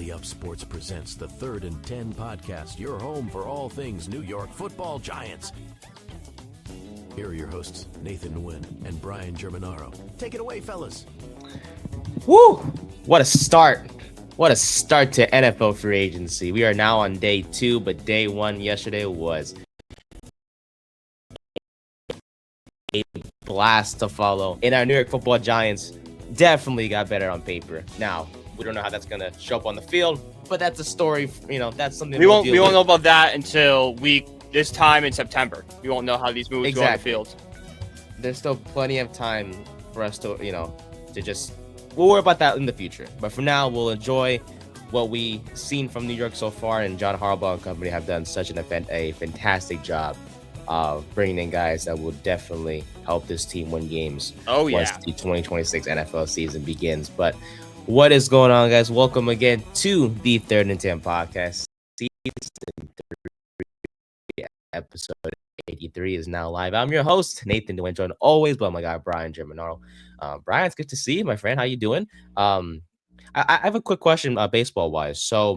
Belly Up Sports presents the 3rd and 10 podcast, your home for all things New York football Giants. Here are your hosts, Nathan Nguyen and Brian Germanaro. Take it away, fellas. Woo! What a start. What a start to NFL free agency. We are now on day 2, but day 1 yesterday was a blast to follow. And our New York football Giants definitely got better on paper. Now, we don't know how that's going to show up on the field, but that's a story, that's something we won't know about that until this time in September. We won't know how these moves go on the field. There's still plenty of time for us to, to just, we'll worry about that in the future. But for now, we'll enjoy what we've seen from New York so far, and John Harbaugh and company have done such a fantastic job of bringing in guys that will definitely help this team win games once the 2026 NFL season begins. But what is going on, guys? Welcome again to the 3rd and 10 podcast. Season 3, episode 83 is now live. I'm your host, Nathan Nguyen, joined always by my guy, Brian Germanaro. Brian, it's good to see you, my friend. How you doing? I have a quick question, baseball-wise. So,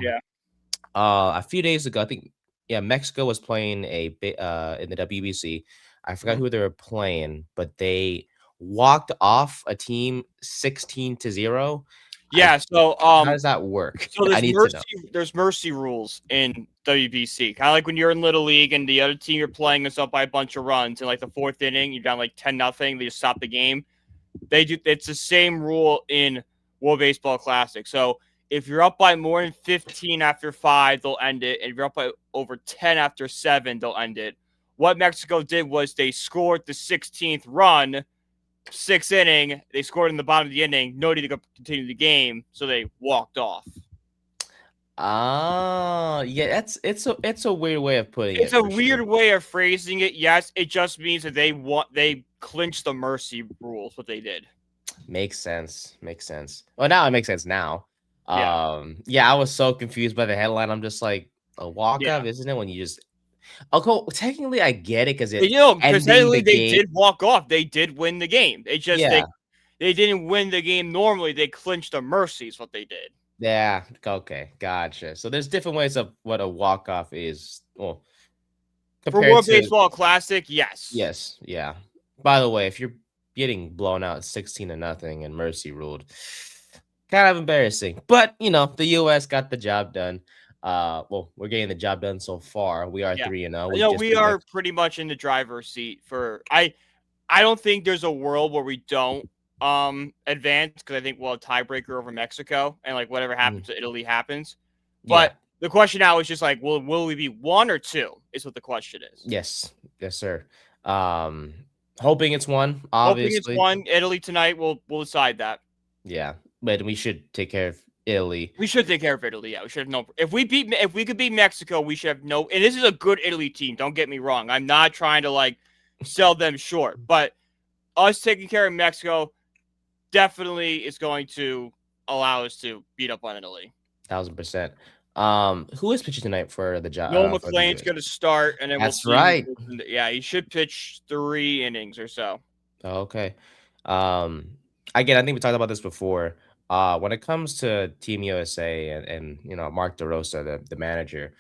a few days ago, I think, Mexico was playing in the WBC. I forgot who they were playing, but they walked off a team 16-0. Yeah, so how does that work? So there's mercy rules in WBC. Kind of like when you're in Little League and the other team you're playing is up by a bunch of runs in like the 4th inning, you're down like 10-0, they just stop the game. It's the same rule in World Baseball Classic. So if you're up by more than 15 after 5, they'll end it. And if you're up by over 10 after 7, they'll end it. What Mexico did was they scored the 16th run, 6th inning. They scored in the bottom of the inning. No need to continue the game, so they walked off. Yeah, it's a weird way of putting it. It's a weird way of phrasing it. Yes, it just means that they clinched the mercy rules. What they did makes sense. Well, now it makes sense now. I was so confused by the headline. I'm just like, a walk-off, isn't it? When you just technically I get it because technically they did walk off. They did win the game. They just they didn't win the game normally. They clinched the mercy is what they did. Yeah. Okay. Gotcha. So there's different ways of what a walk-off is. Well, for World Baseball Classic, yes. Yes. Yeah. By the way, if you're getting blown out 16-0 and mercy ruled, kind of embarrassing. But the U.S. got the job done. We're getting the job done so far. We are 3-0. We are pretty much in the driver's seat for. I don't think there's a world where we don't advance, because I think we'll have a tiebreaker over Mexico, and like whatever happens to Italy happens. But the question now is just like, will we be 1 or 2? Is what the question is. Yes, sir. Hoping it's 1. Obviously, hoping it's 1. Italy tonight. We'll decide that. Yeah, but we should take care of Italy. We should take care of Italy. Yeah, we should have no. If we could beat Mexico, we should have no. And this is a good Italy team. Don't get me wrong. I'm not trying to like sell them short, but us taking care of Mexico definitely is going to allow us to beat up on Italy. 1000%. Who is pitching tonight for the job? Noel McLean's going to start, and then that's we'll see. Right. Yeah, he should pitch 3 innings or so. Okay. Again, I think we talked about this before. When it comes to Team USA and Mark DeRosa, the manager,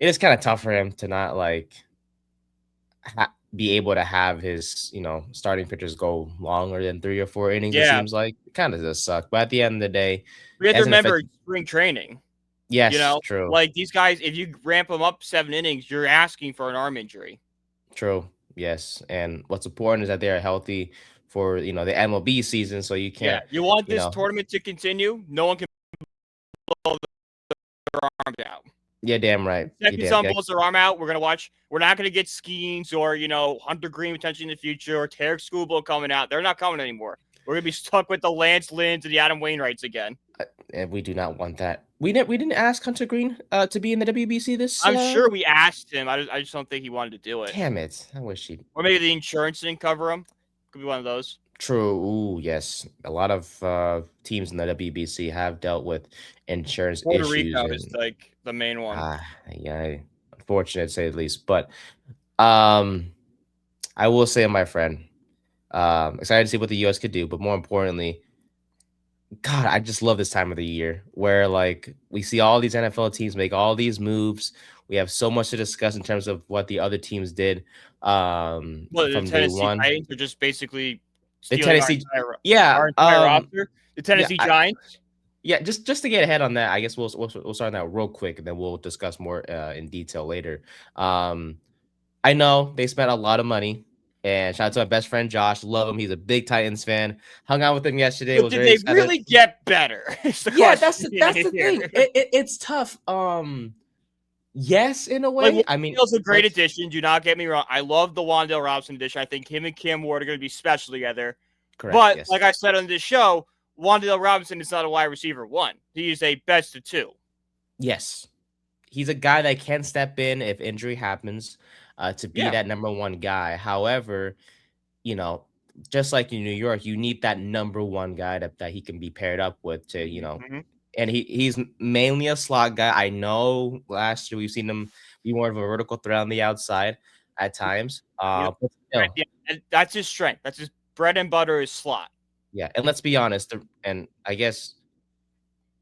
it is kind of tough for him to not like be able to have his starting pitchers go longer than 3 or 4 innings. It seems like it kind of does suck. But at the end of the day, we have to remember spring training. Yes, true. Like these guys, if you ramp them up 7 innings, you're asking for an arm injury. True. Yes, and what's important is that they are healthy for the MLB season, so you can't. You want this tournament to continue. No one can blow their arms out. Yeah, damn right. Second someone blows their arm out, we're gonna watch. We're not gonna get Skeens or Hunter Green potentially in the future, or Tarek Skubal coming out. They're not coming anymore. We're gonna be stuck with the Lance Lynns and the Adam Wainwrights again. And we do not want that. We didn't ask Hunter Green to be in the WBC this. I'm sure we asked him. I just don't think he wanted to do it. Damn it! I wish he. Or maybe the insurance didn't cover him. Could be one of those. True. Ooh, yes. A lot of teams in the WBC have dealt with insurance Puerto issues. Rico is like the main one. Yeah, unfortunate to say the least. But I will say, my friend, excited to see what the U.S. could do. But more importantly, God, I just love this time of the year where like we see all these NFL teams make all these moves. We have so much to discuss in terms of what the other teams did Well, the from day Tennessee one. Titans are just basically The stealing Tennessee, our yeah, entire roster. The yeah, Tennessee Giants. yeah. Just to get ahead on that, I guess we'll start on that real quick, and then we'll discuss more in detail later. Um, I know they spent a lot of money, and shout out to my best friend Josh. Love him. He's a big Titans fan. Hung out with him yesterday. But Was did very they excited. really get better? Is the Yeah, question that's the here. thing. It's tough. Yes, in a Like, way. I mean, Wandale's a great let's addition. Do not get me wrong. I love the Wandale Robinson addition. I think him and Cam Ward are going to be special together. correct. But Yes, like I said on this show, Wandale Robinson is not a wide receiver one. He is a best of two. yes. He's a guy that can step in if injury happens, to be Yeah. that number one guy. However, you know, just like in New York, you need that number one guy that he can be paired up with to, Mm-hmm. and he's mainly a slot guy. I know last year we've seen him be more of a vertical threat on the outside at times. Yep. But still, Yeah. And that's his strength. That's his bread and butter is slot. yeah. And let's be honest, and I guess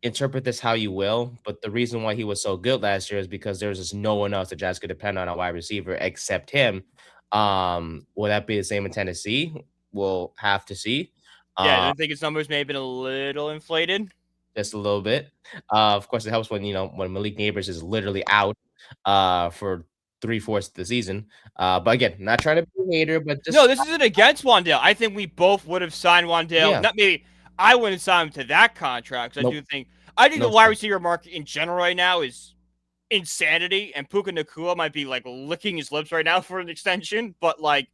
interpret this how you will, but the reason why he was so good last year is because there was just no one else the Jazz could depend on a wide receiver except him. Will that be the same in Tennessee? We'll have to see. Yeah, Uh, I think his numbers may have been a little inflated. just a little bit. Of course, it helps when when Malik Neighbors is literally out for 3/4 of the season. But again, not trying to be a hater, but No, just this isn't against Wandale. I think we both would have signed Wandale. yeah, Not maybe I wouldn't sign him to that contract. I nope, do think the no wide sir. receiver market in general right now is insanity, and Puka Nakua might be like licking his lips right now for an extension. But like,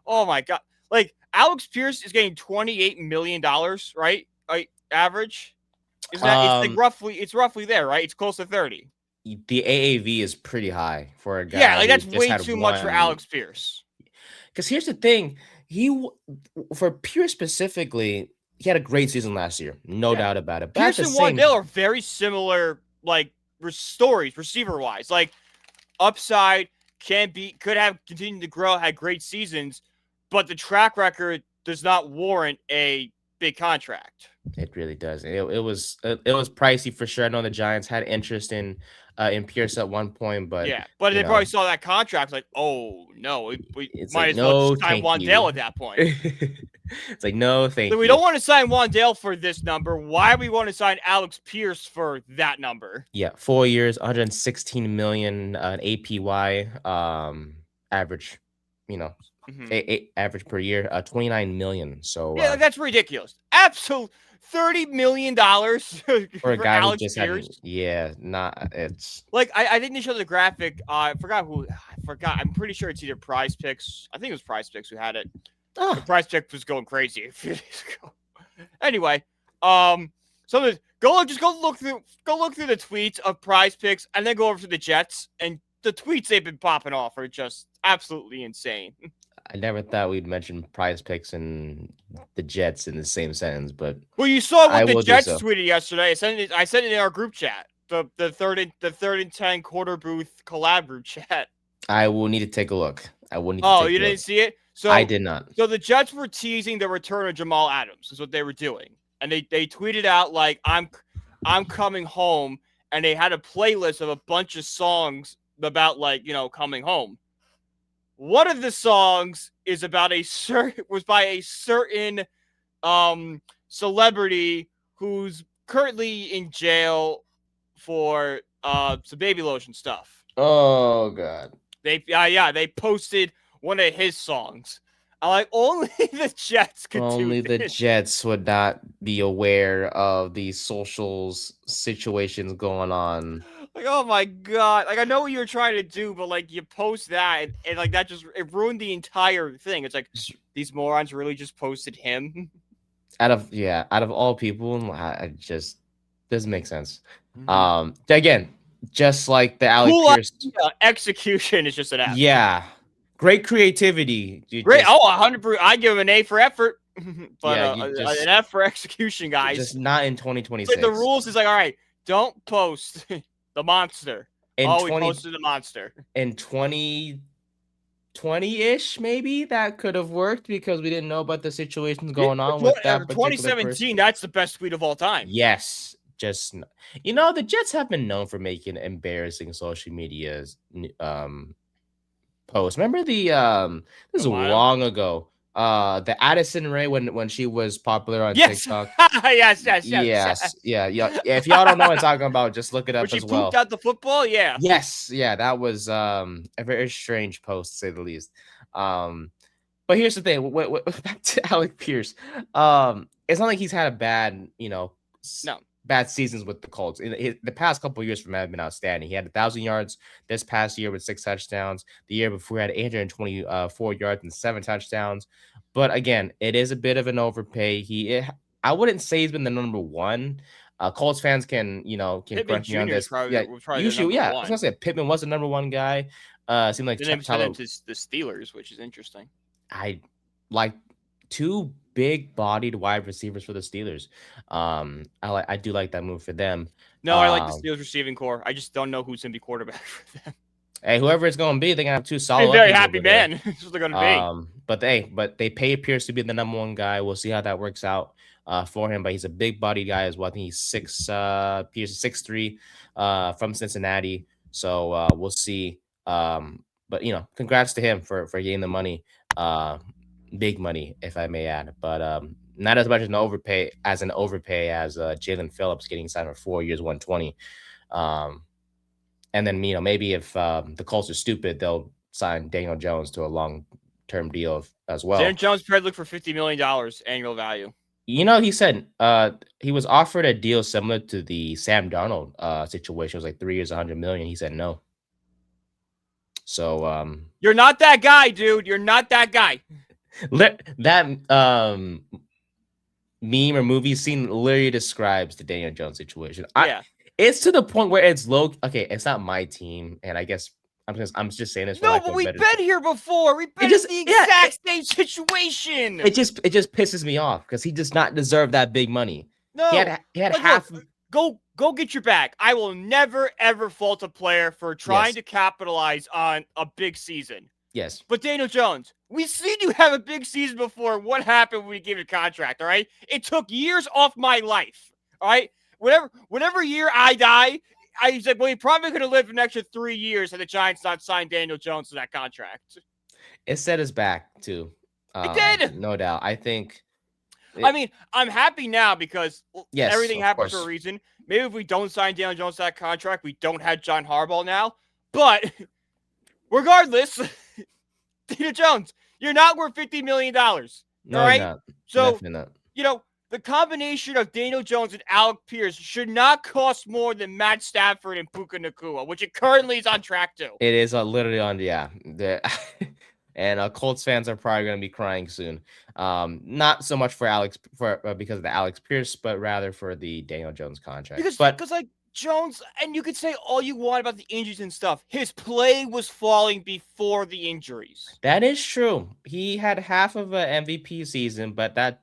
oh my god, like Alex Pierce is getting $28 million, right? Like average. Isn't that Um, it's roughly there, right? It's close to 30. the AAV is pretty high for a Yeah, guy like who that's just way had too much for one. Alex Pierce. Because here's the thing, for Pierce specifically, he had a great season last year, no Yeah. doubt about it. But at Pierce the and same, Wandale are very similar, like stories receiver wise. Like upside could have continued to grow, had great seasons, but the track record does not warrant a big contract. it really does. It was pricey for sure. I know the Giants had interest in Pierce at one point, but Yeah, but you they probably know, saw that contract like, oh no, we it's might like as well no, just sign thank Wandale you. at that point. It's like no, So thank we you. don't want to sign Wandale for this number. Why do we want to sign Alex Pierce for that number? Yeah, 4 years, 116 million APY average, you know, Mm-hmm. average per year, 29 million. So Yeah, that's ridiculous. Absolute $30 million for a for guy who Alex just hadn't, Pierce. yeah, not it's Like I think they showed the graphic. I forgot who. I forgot. I'm pretty sure it's either Prize Picks. I think it was Prize Picks who had it. The ah, Prize Pick was going crazy a few days ago. Anyway, just go look through the tweets of Prize Picks and then go over to the Jets, and the tweets they've been popping off are just absolutely insane. I never thought we'd mention Prize Picks and the Jets in the same sentence, but Well, you saw I what the will do Jets so. tweeted yesterday. I sent it in our group chat. The third and 10 quarter booth collab group chat. I will need to take a look. I will need to Oh, take you a look. didn't see it? I did not. So the Jets were teasing the return of Jamal Adams, is what they were doing. And they tweeted out like I'm coming home, and they had a playlist of a bunch of songs about like, coming home. One of the songs is about was by a certain celebrity who's currently in jail for some baby lotion stuff. Oh God. They posted one of his songs. I'm like, only the Jets could Only do the this. Jets would not be aware of these socials situations going on. Like, oh my god. Like, I know what you were trying to do, but like you post that and like that just it ruined the entire thing. It's like these morons really just posted him. Out of all people, I just doesn't make sense. Again, just like the Alec Cool Pierce, idea. Execution is just an F. yeah, great creativity. You Great. just, Oh, 100%. I give him an A for effort, but yeah, you just an F for execution, guys. just not in It's 2026. like the rules is like, all right, don't post the monster. In We 20 posted the monster. in 20 20-ish, maybe that could have worked because we didn't know about the situations going on with that particular person. 2017, that's the best tweet of all time. Yes, just the Jets have been known for making embarrassing social medias posts. Remember this is Romano? long ago. The Addison Rae when she was popular on Yes. TikTok. yes. Yes, yeah. If y'all don't know what I'm talking about, just look it When up she as pooped well. out the football, yeah. Yes, yeah, that was a very strange post to say the least. But here's the thing, back to Alec Pierce. It's not like he's had a bad, No. bad seasons with the Colts. The past couple of years for him have been outstanding. He had 1,000 yards this past year with 6 touchdowns. The year before he had 824 yards and 7 touchdowns. But again, it is a bit of an overpay. I wouldn't say he's been the number one. Colts fans can Pittman correct me on Jr. this. was probably the Usually, number I was one. gonna say Pittman was the number one guy. Seemed like Then Tyler. him to the Steelers, which is interesting. I like 2 big-bodied wide receivers for the Steelers. I do like that move for them. No, I like the Steelers receiving core. I just don't know who's gonna be quarterback for them. Hey, whoever it's gonna be, they're gonna have 2 solid. I'm a very happy man. That's what they're gonna be. But they pay Pierce to be the number one guy. We'll see how that works out for him. But he's a big body guy as well. I think he's Pierce is 6'3", from Cincinnati. So we'll see. But congrats to him for getting the money. Big money, if I may add. But not as much as an overpay as Jalen Phillips getting signed for 4 years, 120. And then maybe if the Colts are stupid, they'll sign Daniel Jones to a long-term deal as well. Daniel Jones paid look for $50 million annual value. He said he was offered a deal similar to the Sam Darnold situation. It was like 3 years, $100 million. He said no. So you're not that guy, dude. You're not that guy. That meme or movie scene literally describes the Daniel Jones situation. Yeah. It's to the point where it's low. Okay, it's not my team, and I guess I'm just saying this. No, but we've been here before. We've been in the exact same situation. It just pisses me off because he does not deserve that big money. No, he had half. Go get your bag. I will never ever fault a player for trying to capitalize on a big season. Yes, but Daniel Jones, we've seen you have a big season before. What happened when we gave you a contract? All right, it took years off my life. All right. Whatever year I die, I said, well, he probably could have lived an extra 3 years had the Giants not signed Daniel Jones to that contract. It set us back, too. It did. No doubt. I think. I'm happy now because everything happened for a reason. Maybe if we don't sign Daniel Jones to that contract, we don't have John Harbaugh now. But regardless, Daniel Jones, you're not worth $50 million. No, all right? Not. So, definitely not. The combination of Daniel Jones and Alec Pierce should not cost more than Matt Stafford and Puka Nacua, which it currently is on track to. It is literally on, and Colts fans are probably going to be crying soon. Not so much for because of the Alex Pierce, but rather for the Daniel Jones contract. Because like Jones, and you could say all you want about the injuries and stuff, his play was falling before the injuries. That is true. He had half of an MVP season, but that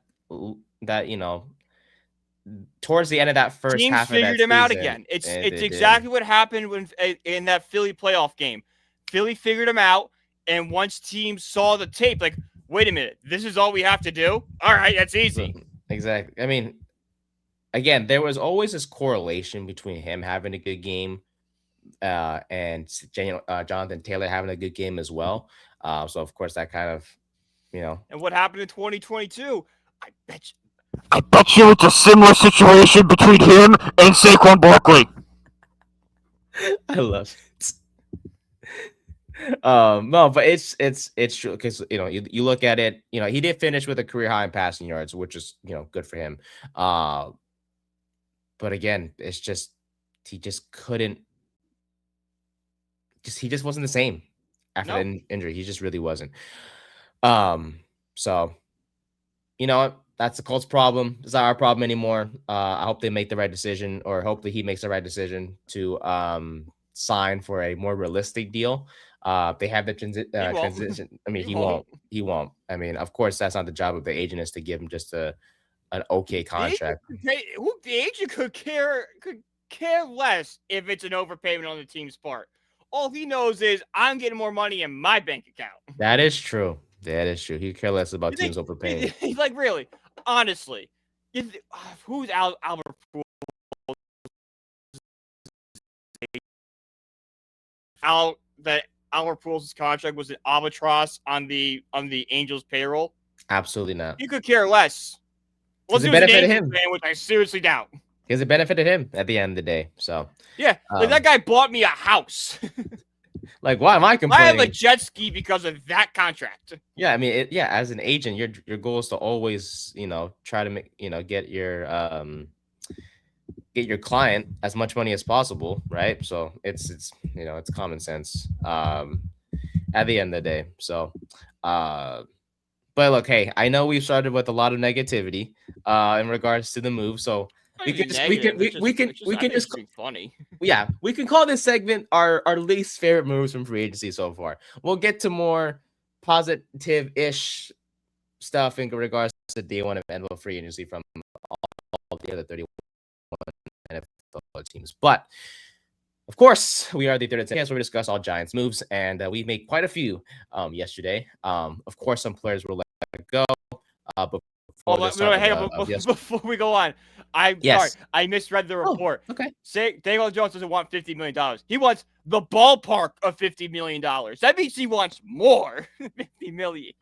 towards the end of that first teams half figured him out again. It's exactly what happened when in that Philly playoff game. Philly figured him out, and once teams saw the tape, like, wait a minute, this is all we have to do? All right, that's easy. Exactly. I mean, again, there was always this correlation between him having a good game and Jonathan Taylor having a good game as well. So, of course, that kind of, And what happened in 2022? I bet you it's a similar situation between him and Saquon Barkley. I love it. No, but it's true because you look at it. He did finish with a career high in passing yards, which is good for him. But again, it's just he just couldn't. He just wasn't the same after the injury. He just really wasn't. So that's the Colts' problem. It's not our problem anymore. I hope they make the right decision, or hopefully he makes the right decision to sign for a more realistic deal. They have the transition. I mean, he won't. I mean, of course, that's not the job of the agent, is to give him just an okay contract. The agent could care less if it's an overpayment on the team's part. All he knows is I'm getting more money in my bank account. That is true. That is true. He cares less about teams think, overpaying. He's like, really, honestly, who's Albert Pujols? That Albert Pujols' contract was an albatross on the Angels payroll? Absolutely not. You could care less. Does it benefit him? Fan, which I seriously doubt. Because it benefited him at the end of the day. So yeah, like that guy bought me a house. Like, why am I complaining? I have a jet ski because of that contract. Yeah, I mean, as an agent, your goal is to always, try to make, get your client as much money as possible, right? So it's common sense at the end of the day. So but look, hey, I know we started with a lot of negativity in regards to the move, so we can just funny. Yeah, we can call this segment our least favorite moves from free agency so far. We'll get to more positive-ish stuff in regards to day one of NFL free agency from all the other 31 NFL teams. But of course, we are the third attempt, so we discuss all Giants moves, and we made quite a few yesterday. Of course, some players were let go, but before we go on, sorry, I misread the report. Okay. Daniel Jones doesn't want $50 million. He wants the ballpark of $50 million. That means he wants more than $50 million.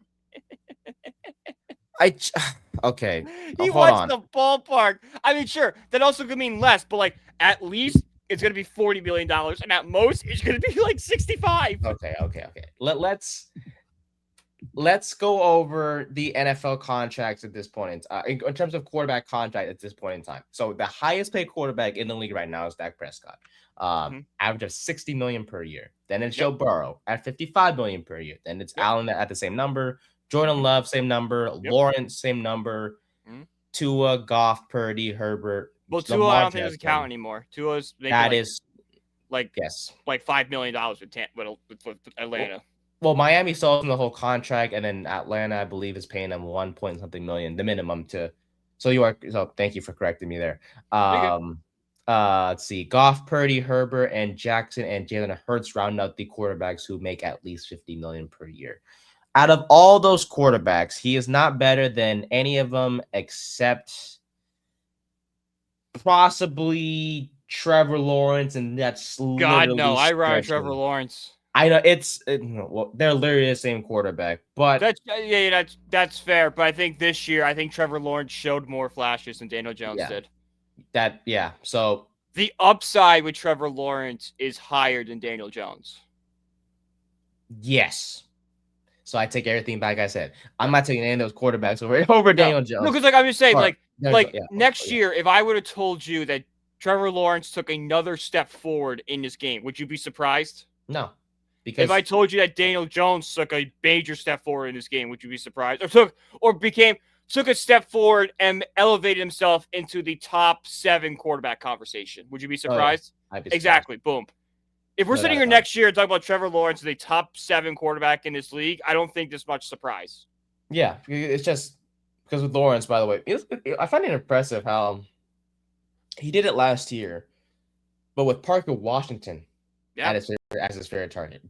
Okay. He wants the ballpark. I mean, sure, that also could mean less, but like at least it's going to be $40 million, and at most it's going to be like 65. Okay. Let's go over the NFL contracts at this point in terms of quarterback contract at this point in time. So the highest paid quarterback in the league right now is Dak Prescott, average of $60 million per year. Then it's Joe Burrow at $55 million per year. Then it's Allen at the same number. Jordan Love, same number. Lawrence, same number. Tua, Goff, Purdy, Herbert. Well, Tua, I don't think doesn't count anymore. Tua's like $5 million with Atlanta. Well, Miami sold him the whole contract, and then Atlanta, I believe, is paying him 1 point something million, the minimum So thank you for correcting me there. Let's see, Goff, Purdy, Herbert, and Jackson and Jalen Hurts round out the quarterbacks who make at least $50 million per year. Out of all those quarterbacks, he is not better than any of them except possibly Trevor Lawrence, and that's God no, I run Trevor Lawrence. I know they're literally the same quarterback, but that's fair. But I think this year, Trevor Lawrence showed more flashes than Daniel Jones did. So the upside with Trevor Lawrence is higher than Daniel Jones. Yes. So I take everything back I said. I'm not taking any of those quarterbacks over Daniel Jones. No, because I'm just saying, next year, if I would have told you that Trevor Lawrence took another step forward in this game, would you be surprised? No. Because if I told you that Daniel Jones took a major step forward in this game, would you be surprised? Took a step forward and elevated himself into the top 7 quarterback conversation. Would you be surprised? I'd be surprised. Exactly. Boom. If we're sitting here next year and talking about Trevor Lawrence as a top 7 quarterback in this league, I don't think there's much surprise. Yeah, it's just because with Lawrence, by the way, I find it impressive how he did it last year, but with Parker Washington as his favorite target.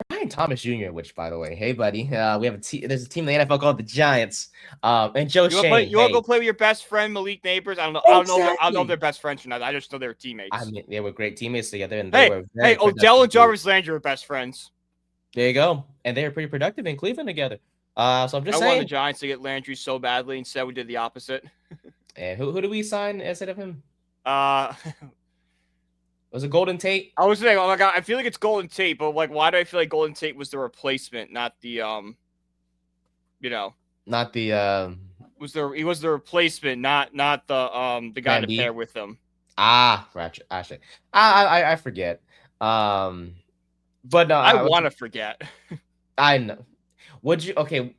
Brian Thomas Jr., which, by the way, hey, buddy, we have there's a team in the NFL called the Giants, and Joe Shane. You want to go play with your best friend, Malik Neighbors? I don't know. Exactly. I don't know if they're best friends or not. I just know they're teammates. I mean, they were great teammates together. And Odell and Jarvis Landry were best friends. There you go. And they were pretty productive in Cleveland together. So I'm just saying. I want the Giants to get Landry so badly. Instead, we did the opposite. And who did we sign instead of him? Was it Golden Tate? I was saying, oh my God, I feel like it's Golden Tate, but why do I feel like Golden Tate was the replacement, not the not the he was the replacement, not the guy to pair with him. Ratchet. Actually, I forget. But no, I want to forget. I know. Golden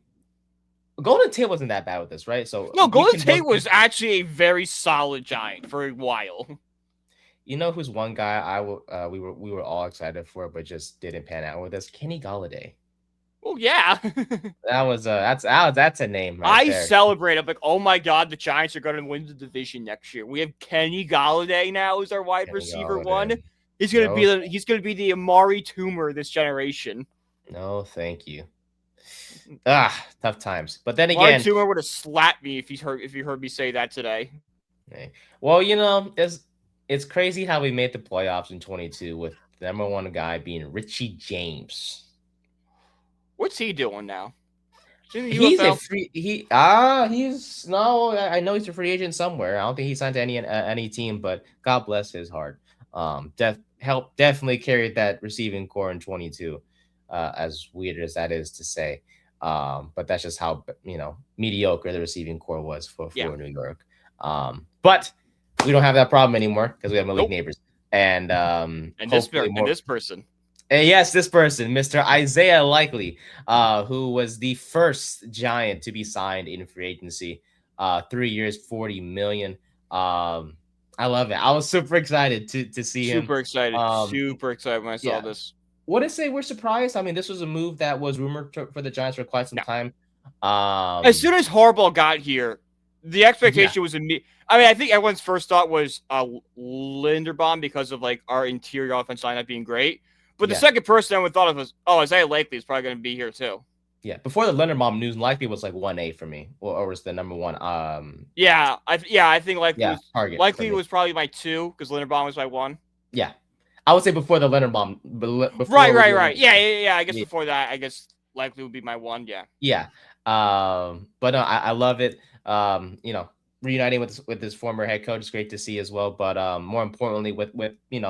Tate wasn't that bad with this, right? So no, Golden Tate was actually a very solid Giant for a while. You know who's one guy we were all excited for, but just didn't pan out with us? Kenny Golladay. Well, yeah. that's a name right there. I celebrate. I'm like, oh my God, the Giants are going to win the division next year. We have Kenny Golladay now as our wide receiver one. He's gonna be the Amari Toomer of this generation. No, thank you. Tough times. But then Amari again, Toomer would have slapped me if he heard me say that today. well, it's crazy how we made the playoffs in 22 with the number one guy being Richie James. What's he doing now? He's a free. He's no. I know he's a free agent somewhere. I don't think he signed to any team, but God bless his heart. Definitely carried that receiving core in 22. As weird as that is to say, but that's just how mediocre the receiving core was for New York. But we don't have that problem anymore because we have Malik Neighbors and this person. Yes, this person, Mr. Isaiah Likely, who was the first Giant to be signed in free agency. 3 years, $40 million. I love it. I was super excited to see him. Super excited when I saw this. What to say? We're surprised. I mean, this was a move that was rumored for the Giants for quite some time. As soon as Harbaugh got here, the expectation was immediate. I mean, I think everyone's first thought was Linderbaum because of like our interior offense line not being great. But the second person everyone thought of was, Isaiah Likely is probably going to be here too. Yeah, before the Linderbaum news, Likely was like 1A for me, or was the number one. I think Likely was probably my 2 because Linderbaum was my 1. Yeah, I would say before the Linderbaum. Right. Yeah. I guess before that, I guess Likely would be my 1. Yeah. Yeah. But no, I love it. Reuniting with his former head coach is great to see as well. But more importantly, with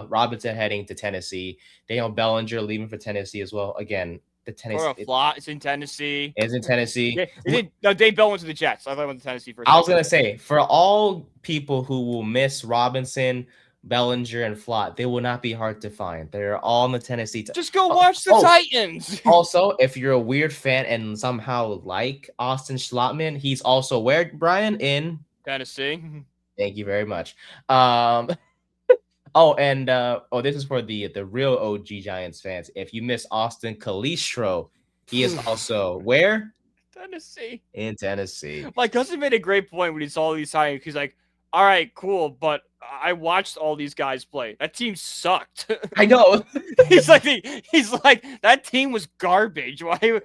Robinson heading to Tennessee, Daniel Bellinger leaving for Tennessee as well. Again, the Tennessee it's in Tennessee. It's in Tennessee. Dave Bell went to the Jets. I thought he went to Tennessee first. I was gonna say, for all people who will miss Robinson, Bellinger, and Flott, they will not be hard to find. They're all in the Tennessee. Just go watch the Titans. Also, if you're a weird fan and somehow like Austin Schlottman, he's also where, Brian? In Tennessee. Thank you very much. This is for the real OG Giants fans. If you miss Austin Calistro, he is also where? Tennessee. In Tennessee. My cousin made a great point when he saw these signings. He's like, all right, cool, but I watched all these guys play. That team sucked. I know. he's like, that team was garbage. Why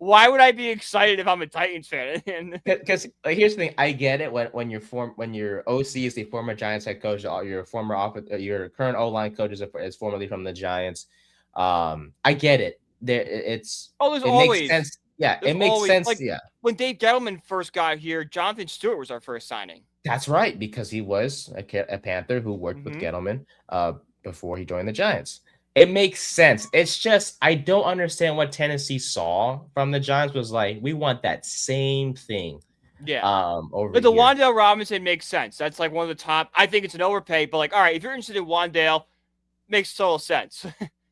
would I be excited if I'm a Titans fan? Because here's the thing, I get it when your OC is the former Giants head coach, your current O-line coach is formerly from the Giants. I get it. Makes sense. Yeah, it makes sense. When Dave Gettleman first got here, Jonathan Stewart was our first signing. That's right, because he was a Panther who worked with Gettleman before he joined the Giants. It makes sense. It's just I don't understand what Tennessee saw from the Giants was like, we want that same thing. Yeah. But the Wan'Dale Robinson makes sense. That's like one of the top. I think it's an overpay, but like, all right, if you're interested in Wan'Dale, makes total sense.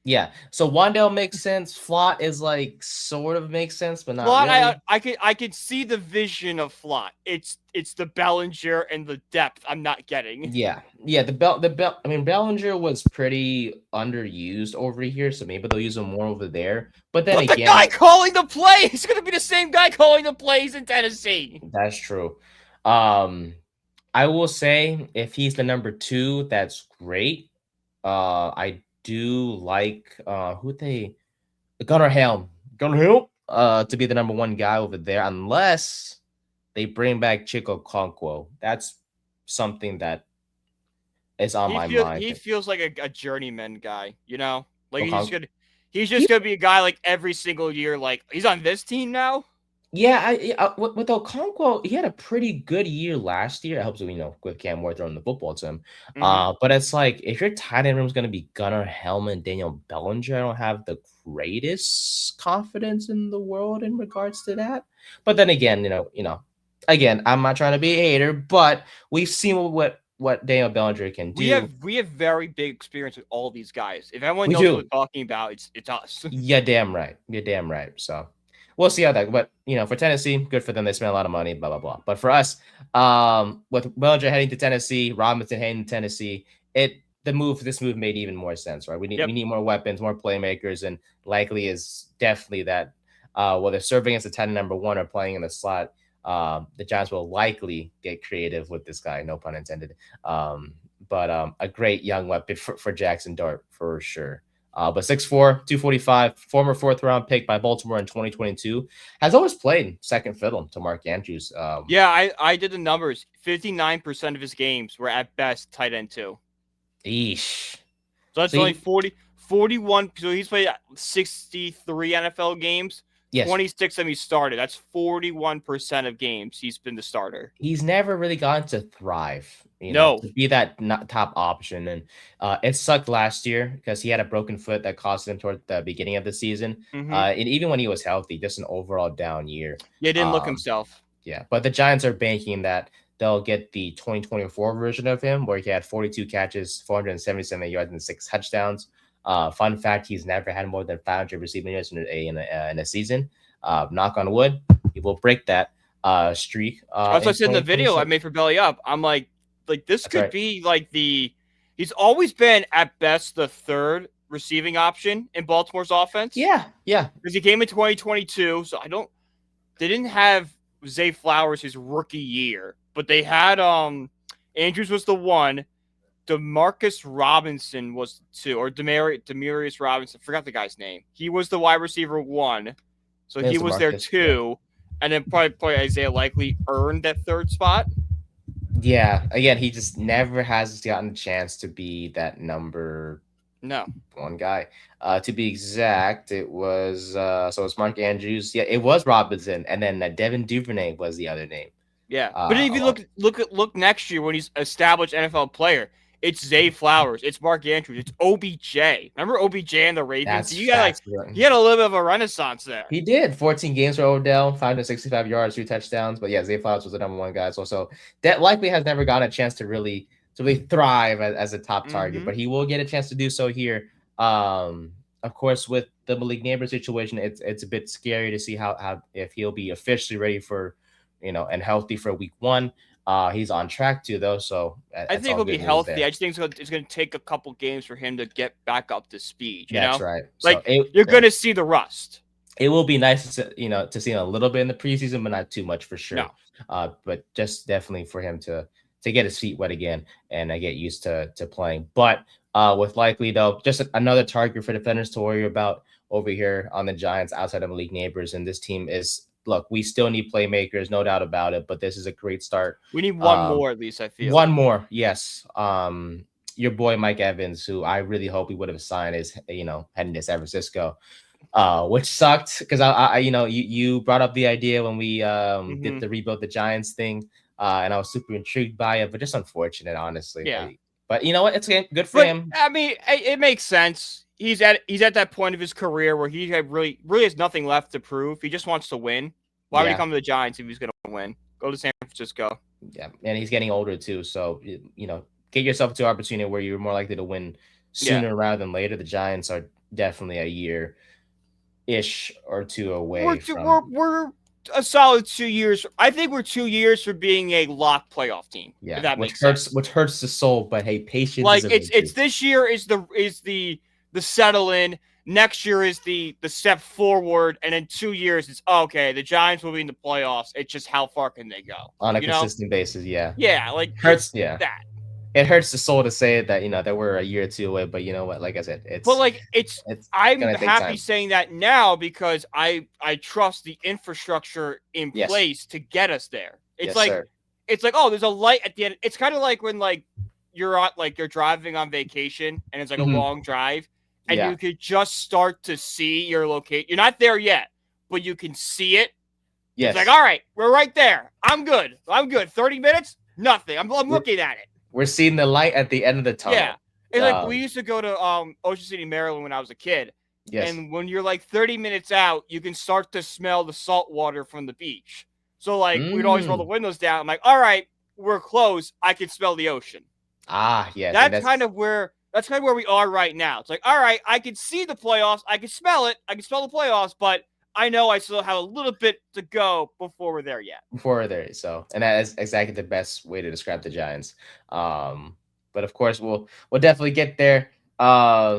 Yeah, so Wan'Dale makes sense. Flott is like sort of makes sense, but not Flott, really. I could see the vision of Flott. It's the Bellinger and the depth I'm not getting. Yeah. I mean, Bellinger was pretty underused over here, so maybe they'll use him more over there. But then again, the guy calling the play, he's gonna be the same guy calling the plays in Tennessee. That's true. I will say if he's the number 2, that's great. I do like Gunnar Helm to be the number 1 guy over there, unless they bring back Chico Okonkwo. That's something that is on my mind. He feels like a journeyman guy, like he's just gonna be a guy like every single year. Like he's on this team now. Yeah, with Okonkwo, he had a pretty good year last year. It helps with Cam Ward throwing the football to him. But it's like if your tight end room is going to be Gunnar Helm and Daniel Bellinger, I don't have the greatest confidence in the world in regards to that. But then again, again, I'm not trying to be a hater, but we've seen what Daniel Bellinger can do. We have very big experience with all these guys. If everyone knows what we're talking about, it's us. Yeah, damn right. You're damn right. So we'll see how that. But for Tennessee, good for them. They spent a lot of money. Blah blah blah. But for us, with Bellinger heading to Tennessee, Robinson heading to Tennessee, this move made even more sense, right? We need more weapons, more playmakers, and Likely is definitely that. Whether serving as a tight end number 1 or playing in the slot, the Giants will likely get creative with this guy. No pun intended. but a great young weapon for Jaxson Dart for sure. But 6'4", 245, former fourth-round pick by Baltimore in 2022, has always played second fiddle to Mark Andrews. Yeah, I did the numbers. 59% of his games were at best tight end 2. Eesh. So that's only 41. So he's played 63 NFL games. Yes. 26 of them he started. That's 41% of games he's been the starter. He's never really gotten to thrive, to be that top option. And it sucked last year because he had a broken foot that cost him toward the beginning of the season. And even when he was healthy, just an overall down year. Yeah, didn't look himself. Yeah, but the Giants are banking that they'll get the 2024 version of him where he had 42 catches, 477 yards, and 6 touchdowns. Fun fact, he's never had more than 500 receiving yards in a season. Knock on wood, he will break that streak. That's what I said in the video I made for Belly Up. I'm like this could be like he's always been at best the third receiving option in Baltimore's offense. Yeah. Because he came in 2022, so they didn't have Zay Flowers his rookie year, but they had Andrews was the 1. Demarcus Robinson was 2, or Demarius Robinson. Forgot the guy's name. He was the wide receiver 1, so he was there 2, and then probably Isaiah Likely earned that third spot. Yeah, again, he just never has gotten a chance to be that number 1 guy. To be exact, it was so it's Mark Andrews. Yeah, it was Robinson, and then Devin Duvernay was the other name. Yeah, but if you look next year when he's established NFL player. It's Zay Flowers. It's Mark Andrews. It's OBJ. Remember OBJ and the Ravens? He had a little bit of a renaissance there. He did. 14 games for Odell, 565 yards, 2 touchdowns. But yeah, Zay Flowers was the number 1 guy. So that likely has never gotten a chance to really thrive as a top target, but he will get a chance to do so here. Of course, with the Malik Neighbors situation, it's a bit scary to see how if he'll be officially ready for, and healthy for week 1. He's on track to though, so I think he'll be healthy. There. I just think it's going to take a couple games for him to get back up to speed. That's right. Like you're going to see the rust. It will be nice to see him a little bit in the preseason, but not too much for sure. No. But just definitely for him to get his feet wet again and get used to playing. But with Likely though, just another target for defenders to worry about over here on the Giants outside of Malik Neighbors, and this team is. Look, we still need playmakers, no doubt about it, but this is a great start. We need one more at least, I feel. One more, yes. Your boy Mike Evans, who I really hope he would have signed, is heading to San Francisco, which sucked because you brought up the idea when we did the rebuild the Giants thing, and I was super intrigued by it, but just unfortunate, honestly. Yeah. But you know what? It's good for him. I mean, it makes sense. He's at that point of his career where he really has nothing left to prove. He just wants to win. Why would he come to the Giants if he's going to win? Go to San Francisco. Yeah, and he's getting older too. So, get yourself to an opportunity where you're more likely to win sooner rather than later. The Giants are definitely a year-ish or 2 away. We're a solid 2 years. I think we're 2 years for being a lock playoff team. Yeah, if that makes sense. Which hurts the soul, but hey, patience. Like it's this year is the settle in. Next year is the step forward, and in 2 years it's okay. The Giants will be in the playoffs. It's just how far can they go on a consistent basis? Yeah, like hurts. Yeah, that it hurts the soul to say that that we're a year or 2 away. But you know what? Like I said, I'm happy saying that now because I trust the infrastructure in place to get us there. It's it's like there's a light at the end. It's kind of like when you're driving on vacation and it's like a long drive. And you could just start to see your location. You're not there yet, but you can see it. Yes. It's like, all right, we're right there. I'm good. 30 minutes, nothing. I'm looking at it. We're seeing the light at the end of the tunnel. Yeah. It's like we used to go to Ocean City, Maryland when I was a kid. Yes. And when you're 30 minutes out, you can start to smell the salt water from the beach. So we'd always roll the windows down. I'm like, all right, we're close. I can smell the ocean. Ah, yeah. That's kind of where we are right now. It's like, all right, I can see the playoffs. I can smell it. I can smell the playoffs, but I know I still have a little bit to go before we're there yet. So, and that is exactly the best way to describe the Giants. But of course, we'll definitely get there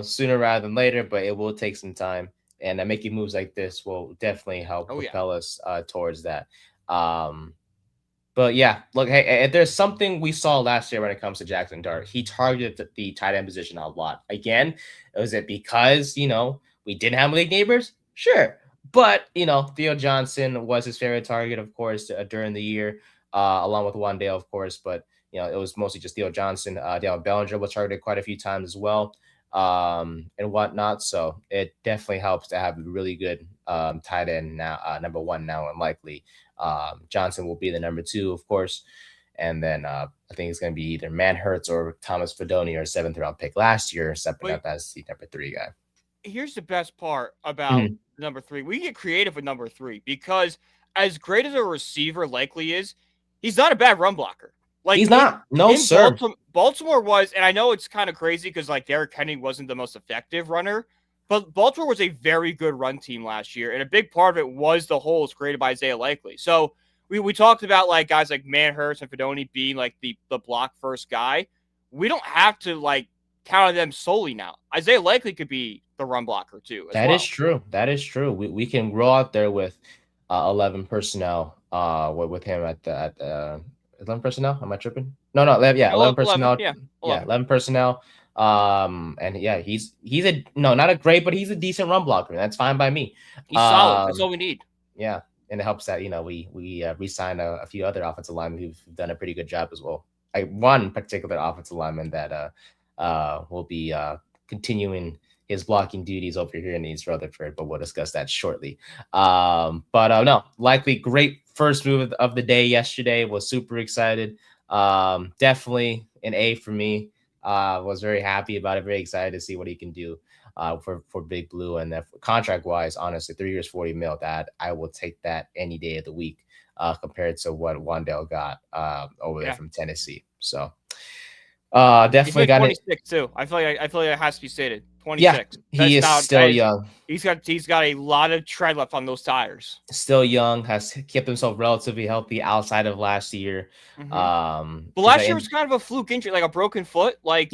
sooner rather than later, but it will take some time. And making moves like this will definitely help propel us towards that. But But yeah, look, hey, there's something we saw last year when it comes to Jaxson Dart. He targeted the tight end position a lot. Again, was it because we didn't have Malik Neighbors? Sure, but Theo Johnson was his favorite target, of course, during the year, along with Wandale, of course. But it was mostly just Theo Johnson. Dale Bellinger was targeted quite a few times as well, and whatnot. So it definitely helps to have a really good tight end now, number one now, and likely. Johnson will be the number 2, of course. And then I think it's going to be either Manhurts or Thomas Fedoni, or 7th round pick last year, stepping up as the number 3 guy. Here's the best part about number 3. We get creative with number 3 because as great as a receiver likely is, he's not a bad run blocker. Like he's not. No, sir. Baltimore was, and I know it's kind of crazy because like Derrick Henry wasn't the most effective runner, but Baltimore was a very good run team last year, and a big part of it was the holes created by Isaiah Likely. So we talked about like guys like Manhurst and Fedoni being like the block first guy. We don't have to like count on them solely now. Isaiah Likely could be the run blocker too. That is true. That is true. We can roll out there with 11 personnel. With him at the 11 personnel. Am I tripping? No. 11 personnel. 11. Yeah, 11 personnel. And yeah, he's not a great, but he's a decent run blocker. That's fine by me. He's solid. That's all we need. Yeah, and it helps that we re-signed a few other offensive linemen who've done a pretty good job as well. One particular offensive lineman that will be continuing his blocking duties over here in East Rutherford, but we'll discuss that shortly. No, likely great first move of the day yesterday. Was super excited. Definitely an A for me. Was very happy about it. Very excited to see what he can do for Big Blue. And contract wise, honestly, 3 years, $40 million. That I will take that any day of the week compared to what Wandale got over there from Tennessee. So definitely got 26 too. I feel like it has to be stated. 26. Yeah, he is still young. He's got a lot of tread left on those tires. Still young, has kept himself relatively healthy outside of last year. But last year was kind of a fluke injury, like a broken foot. Like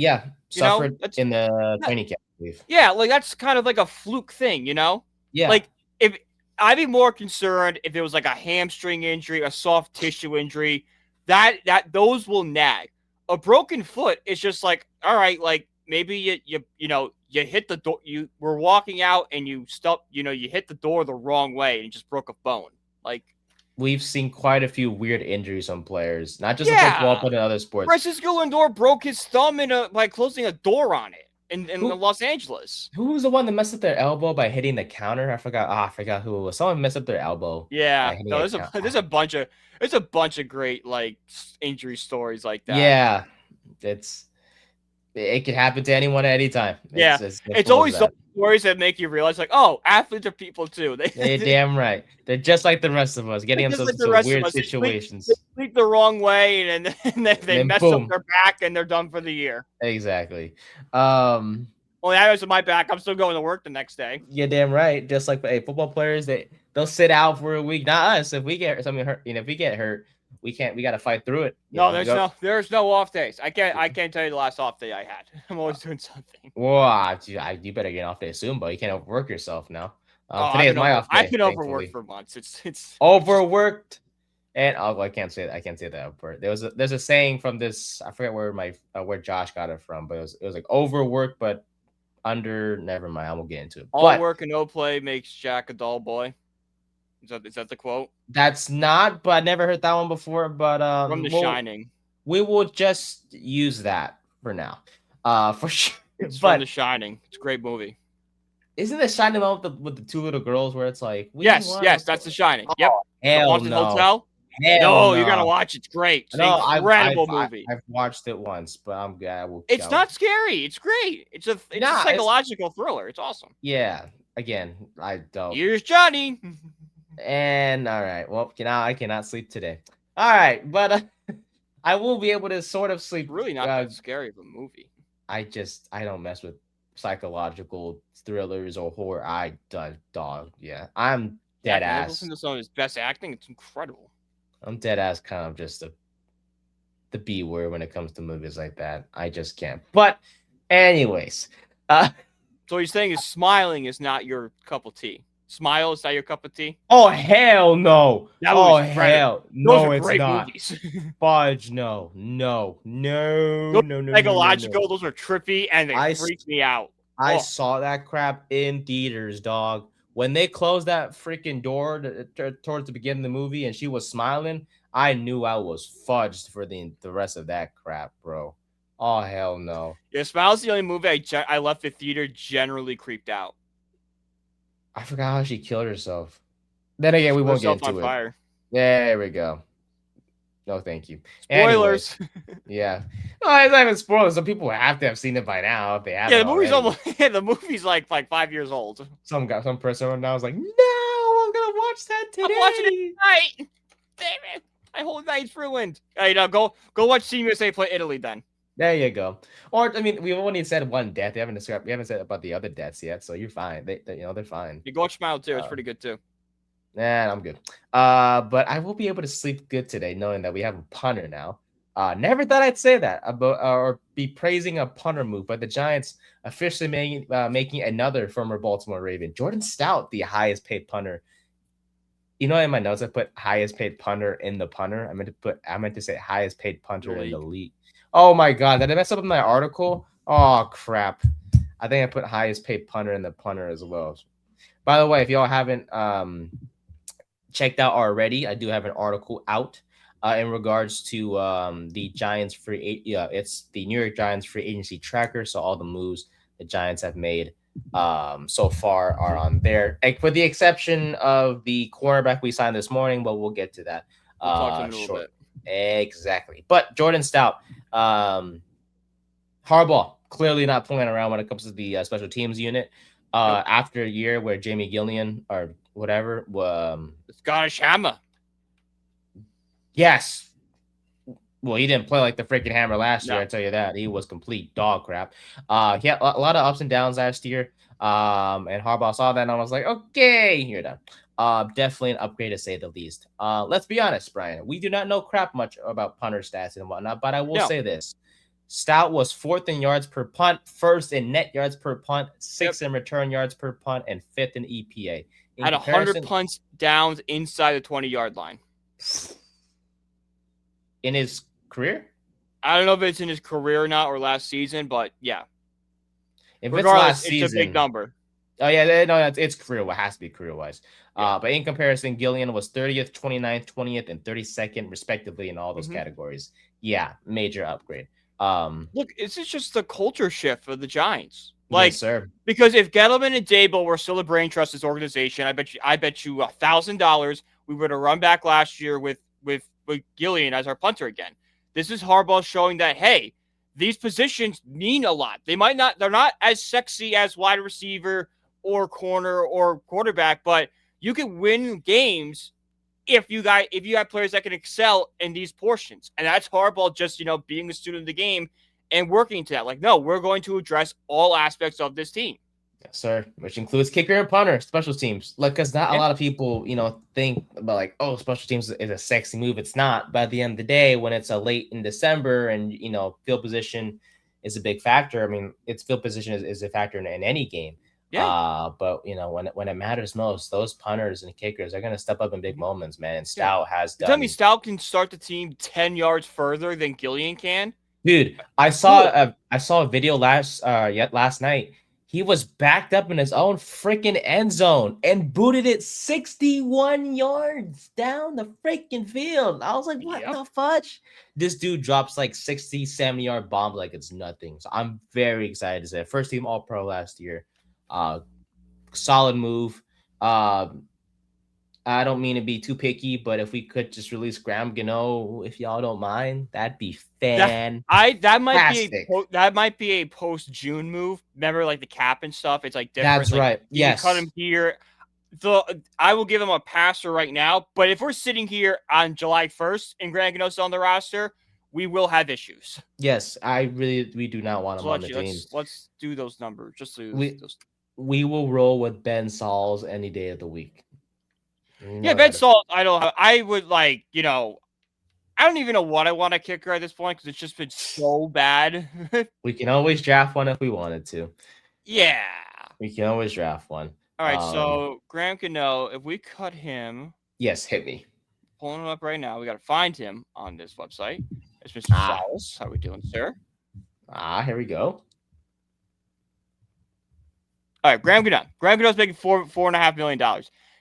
suffered in the training camp, I believe. Yeah, like that's kind of like a fluke thing, Yeah. Like if I'd be more concerned if it was like a hamstring injury, a soft tissue injury, that those will nag. A broken foot is just like, all right, like maybe you hit the door, you were walking out and you hit the door the wrong way and you just broke a bone. Like we've seen quite a few weird injuries on players, not just in football, but in other sports. Francisco Lindor broke his thumb by closing a door on it in Los Angeles. Who was the one that messed up their elbow by hitting the counter? I forgot who it was. Someone messed up their elbow. Yeah, no, there's a bunch of great like injury stories like that. Yeah, it could happen to anyone at any time. It's always those stories that make you realize, like, oh, athletes are people too. They're damn right. They're just like the rest of us, getting themselves into weird situations. They sleep the wrong way, and they mess up their back, and they're done for the year. Exactly. Only I was on my back. I'm still going to work the next day. You're damn right. Just like football players, they'll sit out for a week. Not us. If we get something hurt, if we get hurt, we got to fight through it. There's no off days. I can't tell you the last off day I had. I'm always doing something. Well, you better get an off day soon, but you can't overwork yourself now. Today is my off day. I've been overworked for months. It's overworked, and I can't say that. There's a saying from this. I forget where Josh got it from, but it was like overworked, but under. Never mind. I won't get into it. All work and no play makes Jack a dull boy. Is that the quote? That's not, but I never heard that one before. But from The Shining, we will just use that for now. For sure. It's from The Shining. It's a great movie. Isn't The Shining with the two little girls where it's like yes, that's The Shining. Yep. Hell no. Hotel? No, you gotta watch it. It's great. It's an incredible movie. I've watched it once, but I'm glad. It's not scary. It's great. It's a psychological thriller. It's awesome. Yeah. Again, I don't. Here's Johnny. And all right, well, I cannot sleep today. All right, but I will be able to sort of sleep. Really not that scary of a movie. I don't mess with psychological thrillers or horror. I'm dead ass. Listen to some of his best acting. It's incredible. I'm dead ass kind of just the B word when it comes to movies like that. I just can't. But anyways, so what you're saying is smiling is not your cup of tea. Smile, is that your cup of tea? Oh hell no! That Oh movie's incredible. hell Those no! are It's great not. movies. Fudge no no no Those no no are no no psychological. no. Those are trippy, and they I freak me out. I Oh, saw that crap in theaters, dog. When they closed that freaking door towards the beginning of the movie and she was smiling, I knew I was fudged for the rest of that crap, bro. Oh, hell no. yeah. Smile's the only movie I left the theater generally creeped out. I forgot how she killed herself. Then again, we Lit won't get herself on into it. fire. There we go. No, thank you. Spoilers. Anyway, yeah. No, it's not even spoilers. Some people have to have seen it by now if they haven't Yeah, the movie's already. almost. Yeah, the movie's like 5 years old. Some person right now was like, "No, I'm gonna watch that today." I'm watching it tonight. Damn it! My whole night's ruined. Hey, now go watch Team USA play Italy then. There you go. Or I mean, we've only said one death. We haven't said about the other deaths yet, so you're fine. They're fine. You go watch Smile too. It's pretty good too. Nah, I'm good. But I will be able to sleep good today, knowing that we have a punter now. Never thought I'd say that about or be praising a punter move, but the Giants officially making another former Baltimore Raven, Jordan Stout, the highest paid punter. You know, in my notes, I put highest paid punter in the punter. I meant to say highest paid punter in the league. Oh my god, did I mess up in my article? Oh crap. I think I put highest paid punter in the punter as well. By the way, if y'all haven't checked out already, I do have an article out in regards to the Giants it's the New York Giants free agency tracker. So all the moves the Giants have made so far are on there, with the exception of the cornerback we signed this morning, but we'll get to that We'll talk to him in a little bit. Exactly. But Jordan Stout, Harbaugh clearly not playing around when it comes to the special teams unit. After a year where Jamie Gillian or whatever, Scottish Hammer. Yes. Well, he didn't play like the freaking hammer last year. I tell you that. He was complete dog crap. He had a lot of ups and downs last year. And Harbaugh saw that and I was like, okay, you're done. Definitely an upgrade to say the least. Let's be honest, Brian. We do not know crap much about punter stats and whatnot, but I will say this. Stout was 4th in yards per punt, 1st in net yards per punt, 6th in return yards per punt, and 5th in EPA. Had 100 punts downs inside the 20-yard line. In his career? I don't know if it's in his career or not, or last season, but yeah. If regardless, it's a big number. Oh, yeah, no, it's career. It has to be career-wise. But in comparison, Gillian was 30th, 29th, 20th, and 32nd, respectively, in all those categories. Yeah, major upgrade. Look, this is just the culture shift for the Giants. Like, yes, sir. Because if Gettleman and Dable were still a brain trust this organization, I bet you $1,000 we would have run back last year with Gillian as our punter again. This is Harbaugh showing that, hey, these positions mean a lot. They're not as sexy as wide receiver or corner or quarterback, but you can win games if you have players that can excel in these portions. And that's Harbaugh just, being a student of the game and working to that. Like, no, we're going to address all aspects of this team. Yes, sir. Which includes kicker and punter, special teams. Like, because not a lot of people, think about like, oh, special teams is a sexy move. It's not. But at the end of the day, when it's a late in December and, field position is a big factor. I mean, field position is a factor in any game. Yeah. But when it matters most, those punters and kickers are gonna step up in big moments, man. And Stout has done. Tell me, Stout can start the team 10 yards further than Gillian can. Dude, I saw a video last night. He was backed up in his own freaking end zone and booted it 61 yards down the freaking field. I was like, what the fudge? This dude drops like 60, 70-yard bomb like it's nothing. So I'm very excited to say it. First team All-Pro last year. Solid move. I don't mean to be too picky, but if we could just release Graham Gano, if y'all don't mind, that'd be fan. That might be a post June move. Remember, like the cap and stuff. It's like different. That's right. Yes. Cut him here. I will give him a passer right now. But if we're sitting here on July 1st and Graham Gano's on the roster, we will have issues. Yes, we do not want him on the team. Let's do those numbers. We will roll with Ben Sauls any day of the week. Yeah, Ben Sauls. I would like, I don't even know what I want to kicker at this point because it's just been so bad. We can always draft one if we wanted to. Yeah. We can always draft one. All right, so Graham Gano, if we cut him, yes, hit me. Pulling him up right now. We got to find him on this website. It's Mr. Salas. How we doing, sir? Here we go. All right, Graham Gano. Graham Gano's making $4.5 million.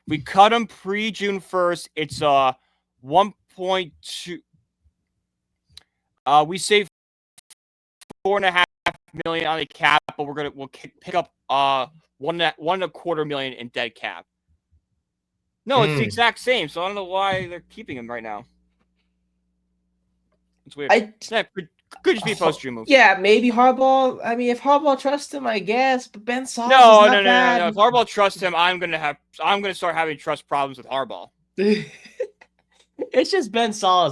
We cut him pre-June 1st. It's 1.2. We saved $4.5 million on the cap, but we'll pick up $1.25 million in dead cap. No, it's the exact same. So I don't know why they're keeping him right now. It's weird. Could just be a post-June move. Yeah, maybe Harbaugh. I mean, if Harbaugh trusts him, I guess. But Ben Saul. No. If Harbaugh trusts him, I'm gonna start having trust problems with Harbaugh. It's just Ben Saul.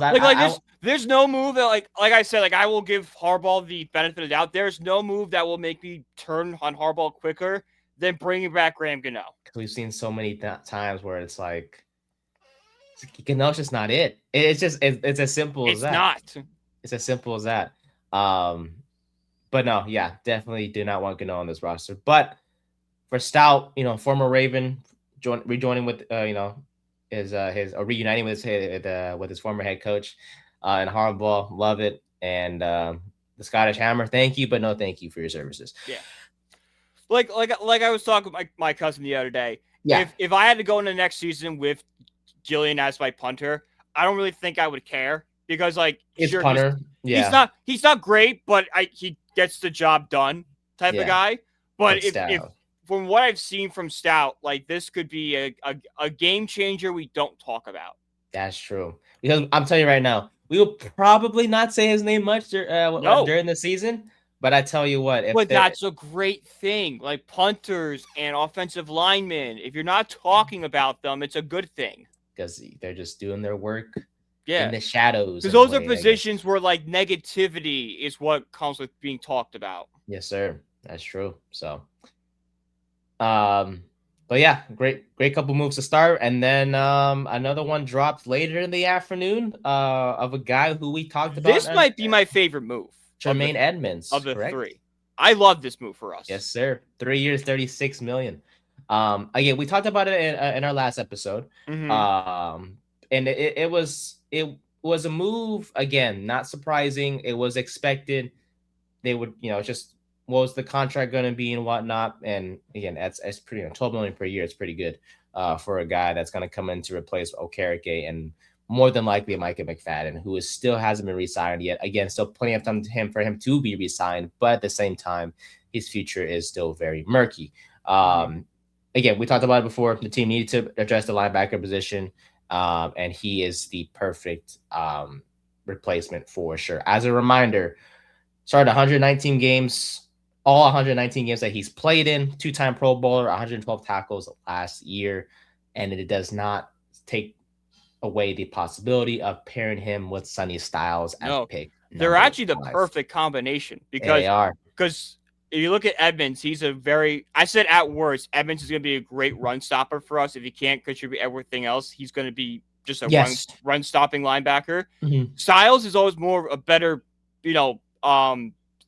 There's no move that like I said, I will give Harbaugh the benefit of the doubt. There's no move that will make me turn on Harbaugh quicker than bringing back Graham Gano. Because we've seen so many times where it's like Gano's just not it. It's as simple as that. It's not. It's as simple as that. But no, yeah, definitely do not want Gano on this roster. But for Stout, former Raven, rejoining with reuniting with his former head coach, and Harbaugh, love it. And the Scottish Hammer, thank you, but no thank you for your services. Yeah. Like I was talking with my cousin the other day. Yeah. If I had to go into next season with Gillian as my punter, I don't really think I would care. Because punter, he's not great, but he gets the job done type of guy. But if from what I've seen from Stout, this could be a game changer we don't talk about. That's true. Because I'm telling you right now, we will probably not say his name much during the season. But I tell you what, that's a great thing. Like punters and offensive linemen, if you're not talking about them, it's a good thing. Because they're just doing their work. Yeah, in the shadows. Because those are positions where negativity is what comes with being talked about. Yes, sir. That's true. So, but yeah, great couple moves to start, and then another one dropped later in the afternoon of a guy who we talked about. This might be my favorite move. Jermaine Edmonds of the correct? Three. I love this move for us. Yes, sir. 3 years, $36 million. Again, we talked about it in our last episode. Mm-hmm. And it was a move, again, not surprising. It was expected. They would, just what was the contract going to be and whatnot. And again, that's pretty, $12 million per year. It's pretty good for a guy that's going to come in to replace Okereke and more than likely Micah McFadden, who still hasn't been re-signed yet. Again, still plenty of time for him to be re-signed, but at the same time, his future is still very murky. Again, we talked about it before. The team needed to address the linebacker position. And he is the perfect replacement for sure. As a reminder, started 119 games, all 119 games that he's played in, 2-time Pro Bowler, 112 tackles last year, and it does not take away the possibility of pairing him with Sonny Styles as pick. They're actually the perfect combination because they are. Because if you look at Edmonds, I said at worst, Edmonds is going to be a great run stopper for us. If he can't contribute everything else, he's going to be just a run stopping linebacker. Mm-hmm. Styles is always a better,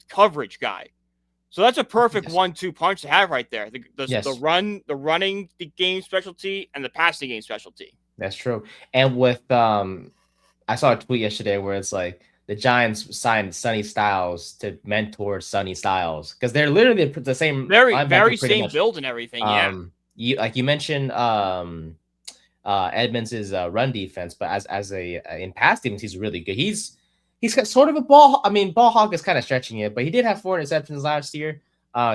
coverage guy. So that's a perfect 1-2 punch to have right there. The running the game specialty and the passing game specialty. That's true. And with I saw a tweet yesterday where it's like the Giants signed Sonny Styles to mentor Sonny Styles because they're literally the same, very same build and everything. You mentioned Edmonds' run defense, but as in pass defense, he's really good. He's got sort of a ball. I mean, ball hawk is kind of stretching it, but he did have 4 interceptions last year.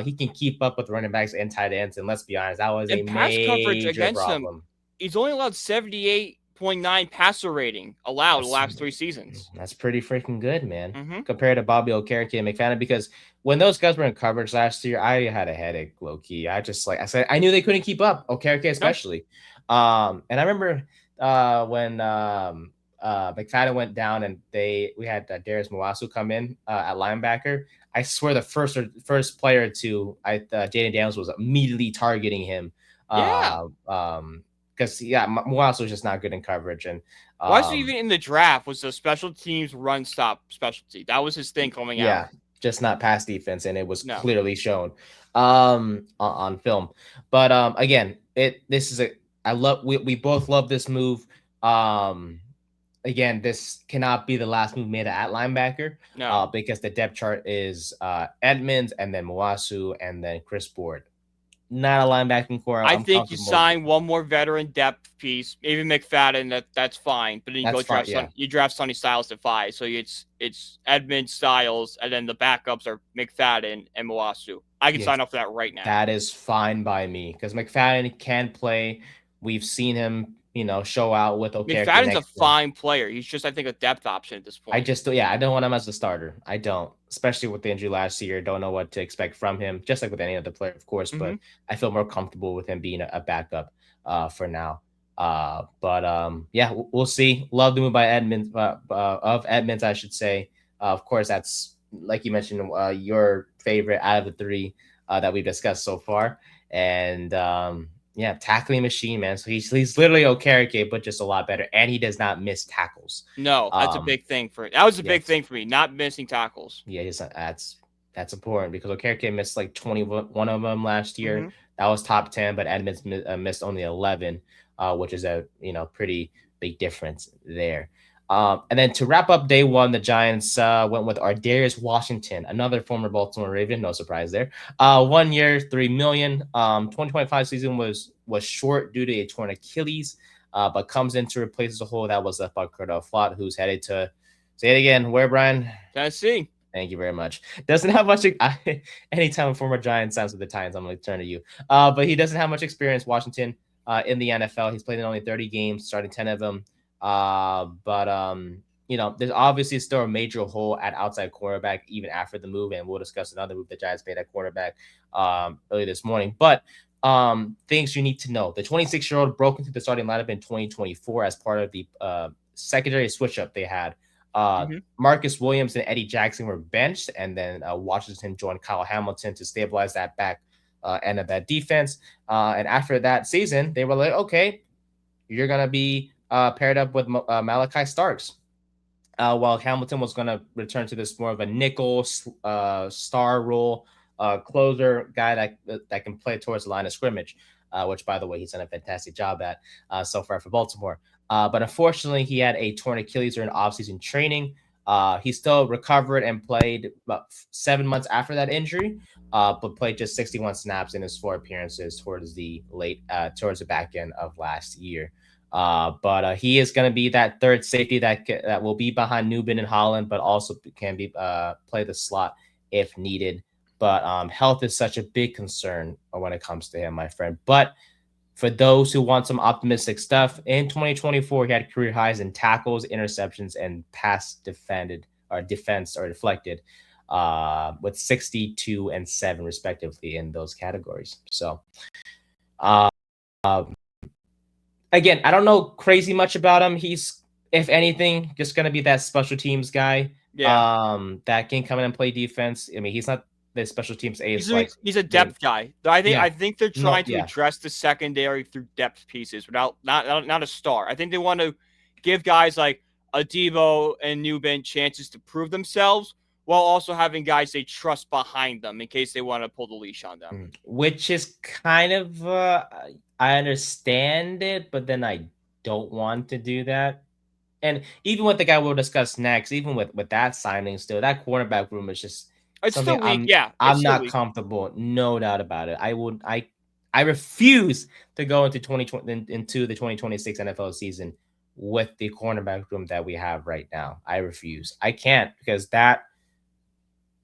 He can keep up with running backs and tight ends, and let's be honest, that was a major problem. He's only allowed 78.9 passer rating allowed the last 3 seasons. That's pretty freaking good, man. Mm-hmm. Compared to Bobby Okereke and McFadden, because when those guys were in coverage last year, I had a headache, low key. I said, I knew they couldn't keep up, Okereke especially. And I remember when McFadden went down and we had Darius Mawasu come in at linebacker. I swear the first player to Jaden Daniels was immediately targeting him. Because Mawasu was just not good in coverage. And wasn't even in the draft. Was the special teams run stop specialty? That was his thing coming out. just not pass defense, and it was No. clearly shown on film. But again, we both love this move. Again, this cannot be the last move made at linebacker. No. Because the depth chart is Edmonds and then Mowasu and then Chris Board. Not a linebacking core. I I'm think you comfortable. sign one more veteran depth piece, maybe McFadden. That's fine. But then you That's draft Sonny Styles at 5. So it's Edmonds, Styles, and then the backups are McFadden and Mowasu. I can sign up for that right now. That is fine by me because McFadden can play. We've seen him, show out with Okereke. McFadden's a fine player. He's just, I think, a depth option at this point. I don't want him as a starter. I don't, especially with the injury last year. Don't know what to expect from him, just like with any other player, of course. But I feel more comfortable with him being a backup for now. We'll see. Love the move by Edmonds, of Edmonds, I should say. Of course, that's, like you mentioned, your favorite out of the 3 that we've discussed so far. And tackling machine, man. So he's literally Okereke, but just a lot better. And he does not miss tackles. No, that's a big thing that was a big thing for me, not missing tackles. Yeah, that's important because Okereke missed like 21 of them last year. That was top 10, but Edmonds missed only 11, which is a pretty big difference there. And then to wrap up day 1, the Giants went with Ardarius Washington, another former Baltimore Raven. No surprise there. 1 year, $3 million. 2025 season was short due to a torn Achilles, but comes in to replace the hole that was left by Cordell Flott, who's headed to, say it again, where, Brian? Tennessee. Thank you very much. Doesn't have much. Anytime a former Giant signs with the Titans, I'm going to turn to you. But he doesn't have much experience, Washington, in the NFL. He's played in only 30 games, starting 10 of them. There's obviously still a major hole at outside cornerback even after the move, and we'll discuss another move the Giants made at cornerback early this morning. But things you need to know: the 26-year-old broke into the starting lineup in 2024 as part of the secondary switch-up they had. Marcus Williams and Eddie Jackson were benched, and then Washington joined Kyle Hamilton to stabilize that back end of that defense. And after that season, they were like, okay, you're gonna be paired up with Malachi Starks, while Hamilton was going to return to this more of a nickel star role, closer guy that can play towards the line of scrimmage, which, by the way, he's done a fantastic job at so far for Baltimore. But unfortunately, he had a torn Achilles during offseason training. He still recovered and played about 7 months after that injury, but played just 61 snaps in his 4 appearances towards the back end of last year. But he is going to be that third safety that will be behind Nubin and Holland, but also can be play the slot if needed. But health is such a big concern when it comes to him, my friend. But for those who want some optimistic stuff, in 2024 he had career highs in tackles, interceptions, and pass defended or deflected, with 62 and 7 respectively in those categories. So, again, I don't know crazy much about him. He's, if anything, just going to be that special teams guy. That can come in and play defense. I mean, he's not the special teams ace. He's a depth guy. I think they're trying to address the secondary through depth pieces without not a star. I think they want to give guys like Adebo and Nubin chances to prove themselves while also having guys they trust behind them in case they want to pull the leash on them. Which is kind of I understand it, but then I don't want to do that. And even with the guy we'll discuss next, even with that signing, still that cornerback room is just something still weak. I'm not comfortable. No doubt about it. I refuse to go into the 2026 NFL season with the cornerback room that we have right now. I refuse. I can't, because that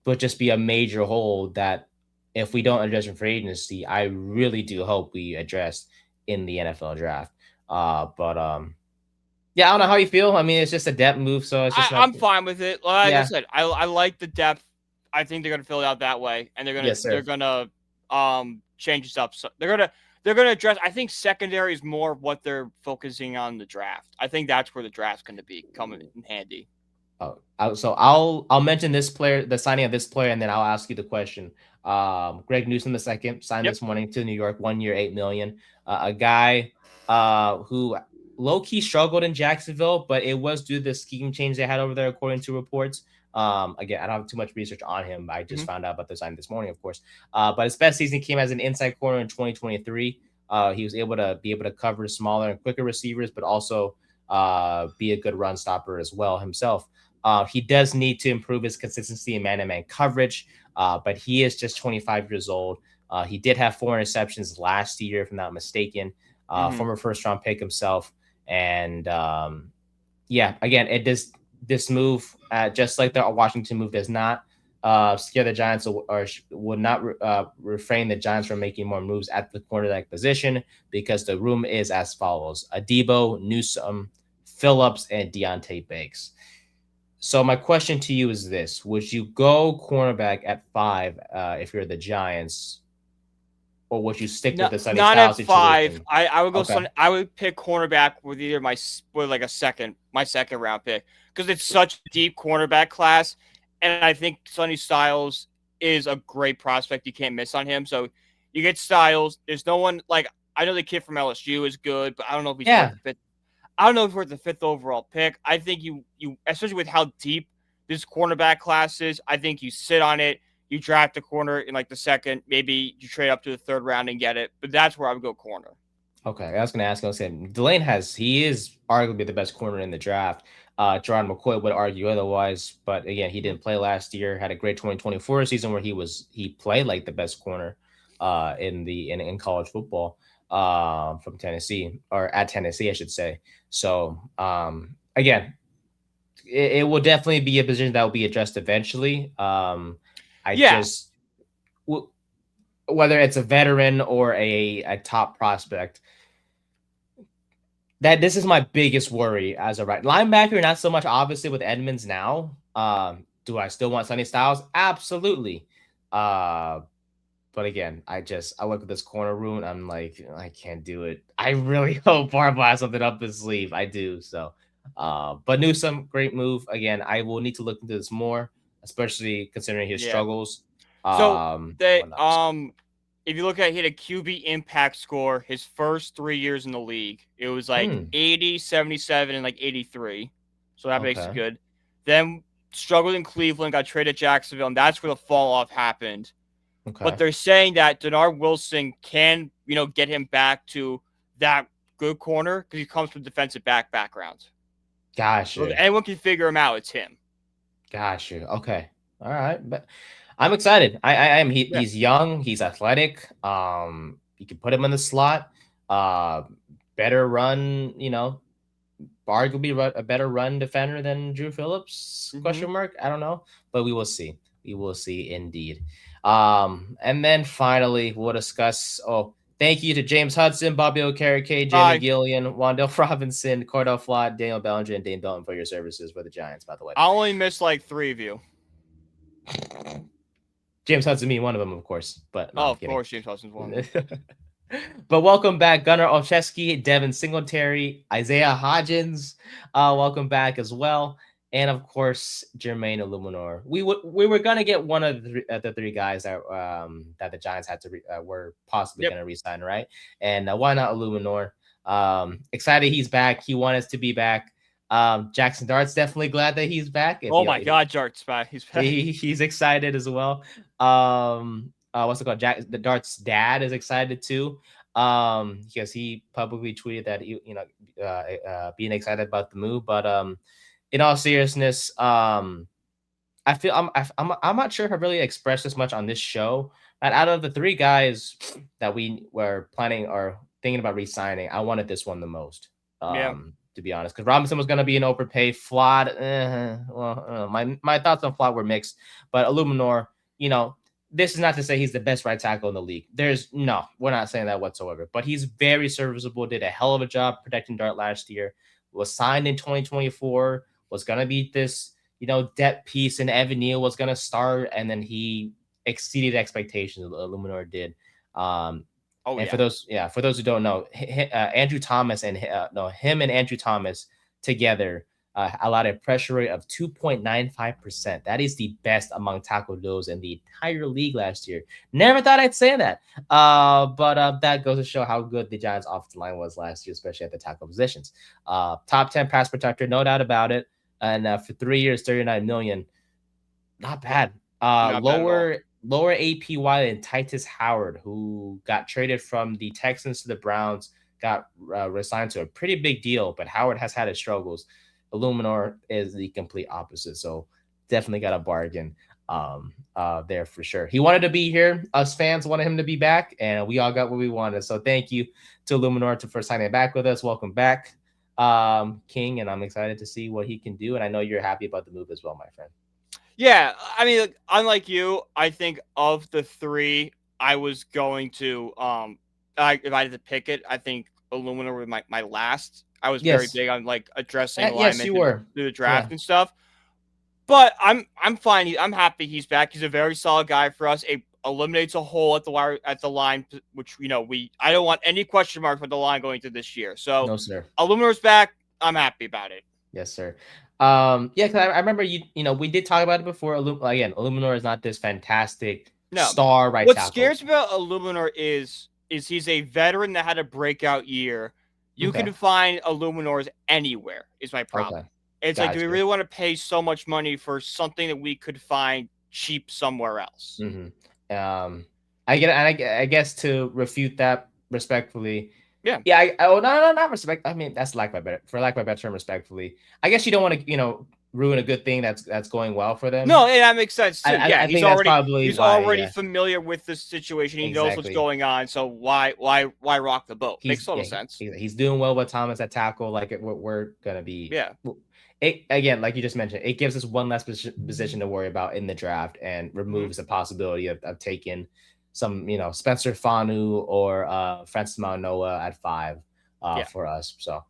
would just be a major hole that if we don't address in free agency, I really do hope we address in the NFL draft. Yeah, I don't know how you feel. I mean, it's just a depth move, so it's just I'm fine with it. Like I said, I like the depth. I think they're gonna fill it out that way, and they're gonna change this up. So they're gonna address. I think secondary is more of what they're focusing on the draft. I think that's where the draft's gonna be coming in handy. So I'll mention this player, the signing of this player, and then I'll ask you the question. Greg Newsome II signed this morning to New York, 1 year, $8 million. A guy who low-key struggled in Jacksonville, but it was due to the scheme change they had over there, according to reports. Again, I don't have too much research on him. I just Mhm. found out about the signing this morning, of course. But his best season came as an inside corner in 2023. He was able to cover smaller and quicker receivers, but also be a good run stopper as well himself. He does need to improve his consistency in man-to-man coverage, but he is just 25 years old. He did have 4 interceptions last year, if I'm not mistaken. Former first-round pick himself, and yeah, again, it does this move, just like the Washington move, does not scare the Giants or would not refrain the Giants from making more moves at the cornerback position because the room is as follows: Adebo, Newsome, Phillips, and Deontay Banks. So my question to you is this: would you go cornerback at 5 if you're the Giants, or would you stick with the Sonny Not Styles at 5. situation? I would go. Okay. I would pick cornerback with either with like my second round pick, because it's such a deep cornerback class, and I think Sonny Styles is a great prospect. You can't miss on him. So you get Styles. There's no one like, I know the kid from LSU is good, but I don't know if he's worth Yeah. the fifth. I don't know if he's worth the 5th overall pick. I think you especially with how deep this cornerback class is, I think you sit on it. You draft a corner in like the second, maybe you trade up to the 3rd round and get it. But that's where I would go corner. Okay, I was going to ask. I was saying Delane he is arguably the best corner in the draft. Jerron McCoy would argue otherwise, but again, he didn't play last year. Had a great 2024 season where he played like the best corner in college football from Tennessee, or at Tennessee, I should say. So again, it will definitely be a position that will be addressed eventually. I Yeah. just whether it's a veteran or a top prospect, that this is my biggest worry as a right linebacker. Not so much, obviously, with Edmonds now. Do I still want Sonny Styles? Absolutely. But again, I look at this corner room and I'm like, I can't do it. I really hope Harbaugh has something up his sleeve. I do. So, but Newsome, great move. Again, I will need to look into this more, especially considering his struggles. So they Whatnot. if you look at, he had a QB impact score his first 3 years in the league. It was like 80, 77, and like 83. So that makes it Okay. good. Then struggled in Cleveland, got traded to Jacksonville, and that's where the fall off happened. Okay. But they're saying that Denard Wilson can, get him back to that good corner because he comes from defensive background. Gotcha. So if anyone can figure him out, it's him. Gotcha. Okay. All right. But I'm excited. I am. He's young. He's athletic. You can put him in the slot. Better run. Arguably a better run defender than Drew Phillips? Question mark. I don't know, but we will see. We will see indeed. And then finally, we'll discuss. Oh, thank you to James Hudson, Bobby Okereke, Jamie Gillian, Wandale Robinson, Cordell Flott, Daniel Bellinger, and Dane Dalton for your services for the Giants, by the way. I only missed like 3 of you. James Hudson being one of them, of course. But no, of course, James Hudson's one of them. But welcome back, Gunnar Olszewski, Devin Singletary, Isaiah Hodgins. Welcome back as well. And of course, Jermaine Eluemunor. We were gonna get one of the 3 guys that the Giants had to were possibly gonna resign, right? And why not Eluemunor? Excited he's back. He wanted us to be back. Jaxson Dart's definitely glad that he's back. My God, Dart's back. He's back. He's excited as well. What's it called? The Dart's dad is excited too. Because he publicly tweeted that being excited about the move. But in all seriousness, I feel I'm not sure if I really expressed this much on this show. But out of the 3 guys that we were planning or thinking about re-signing, I wanted this one the most. To be honest, because Robinson was going to be an overpay. Flott, my thoughts on Flott were mixed. But Eluemunor, this is not to say he's the best right tackle in the league. We're not saying that whatsoever. But he's very serviceable. Did a hell of a job protecting Dart last year. Was signed in 2024. Was going to be this, depth piece, and Evan Neal was going to start, and then he exceeded expectations. Eluemunor did. For those who don't know, Andrew Thomas and him and Andrew Thomas together allowed a pressure rate of 2.95%. That is the best among tackle duos in the entire league last year. Never thought I'd say that. But that goes to show how good the Giants' offensive line was last year, especially at the tackle positions. Top 10 pass protector, no doubt about it. And for 3 years, $39 million. Not bad. Not bad at all. Lower APY than Titus Howard, who got traded from the Texans to the Browns, got resigned to a pretty big deal, but Howard has had his struggles. Eluemunor is the complete opposite, so definitely got a bargain there for sure. He wanted to be here. Us fans wanted him to be back, and we all got what we wanted. So thank you to Eluemunor for signing back with us. Welcome back, King, and I'm excited to see what he can do. And I know you're happy about the move as well, my friend. Yeah, I mean, unlike you, I think of the three, I was going to if I had to pick it, I think Eluemunor was my last. I was very big on like addressing alignment through the draft and stuff. But I'm fine. I'm happy he's back. He's a very solid guy for us. It eliminates a hole at the line, which I don't want any question marks with the line going into this year. So no, sir. Eluemunor's back. I'm happy about it. Yes, sir. Yeah, because I remember we did talk about it before. Again, Eluemunor is not this fantastic star right what tackle. Scares me about Eluemunor is he's a veteran that had a breakout year. You can find Eluemunors anywhere is my problem. Okay. It's like, do we really want to pay so much money for something that we could find cheap somewhere else? Mm-hmm. I guess to refute that respectfully. Yeah. Yeah. Not respect. I mean, that's for lack of a better term, respectfully. I guess you don't want to, ruin a good thing that's going well for them. No, that makes sense too. I think he's already familiar with this situation. He knows what's going on. So why rock the boat? Makes total sense. He's doing well with Thomas at tackle. Like we're gonna be. Yeah. Again, like you just mentioned, it gives us one less position to worry about in the draft and removes the possibility of taking some, Spencer Fanu or Francis Maunoa at 5 for us. So,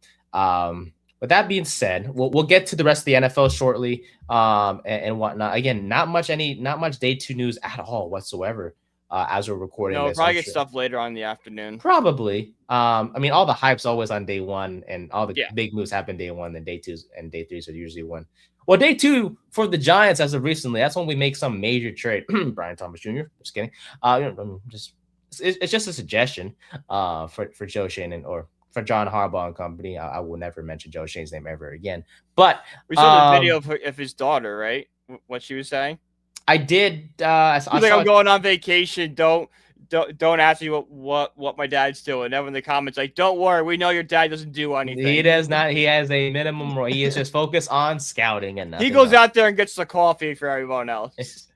with that being said, we'll get to the rest of the NFL shortly and whatnot. Again, not much day 2 news at all whatsoever as we're recording. No, we'll probably get stuff later on in the afternoon. Probably. I mean, all the hype's always on day 1, and all the big moves happen day 1, then day 2 and day 3. So usually when. Well, day 2 for the Giants as of recently, that's when we make some major trade. Brian Thomas Jr. Just kidding. It's just a suggestion for Joe Shane or for John Harbaugh and company. I will never mention Joe Shane's name ever again. But we saw the video of his daughter, right? What she was saying. I did. I'm going on vacation. Don't ask me what my dad's doing. Everyone in the comments like, don't worry, we know your dad doesn't do anything. He does not. He has a minimum role. He is just focused on scouting and nothing. He goes out there and gets the coffee for everyone else.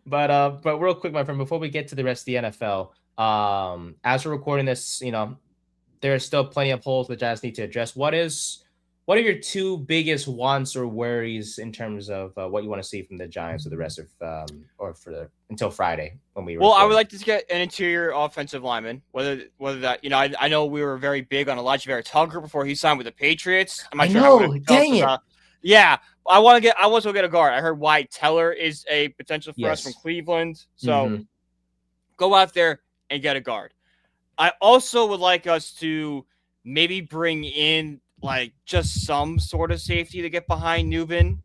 But real quick, my friend, before we get to the rest of the NFL, as we're recording this, there are still plenty of holes the Giants need to address. What are your 2 biggest wants or worries in terms of what you want to see from the Giants for the rest of until Friday when we? Well, I would like to get an interior offensive lineman. Whether that I know we were very big on Elijah Tugger before he signed with the Patriots. I know. Dang it. Yeah, I want to get a guard. I heard Wyatt Teller is a potential for us from Cleveland. So go out there and get a guard. I also would like us to maybe bring in like just some sort of safety to get behind Nubin.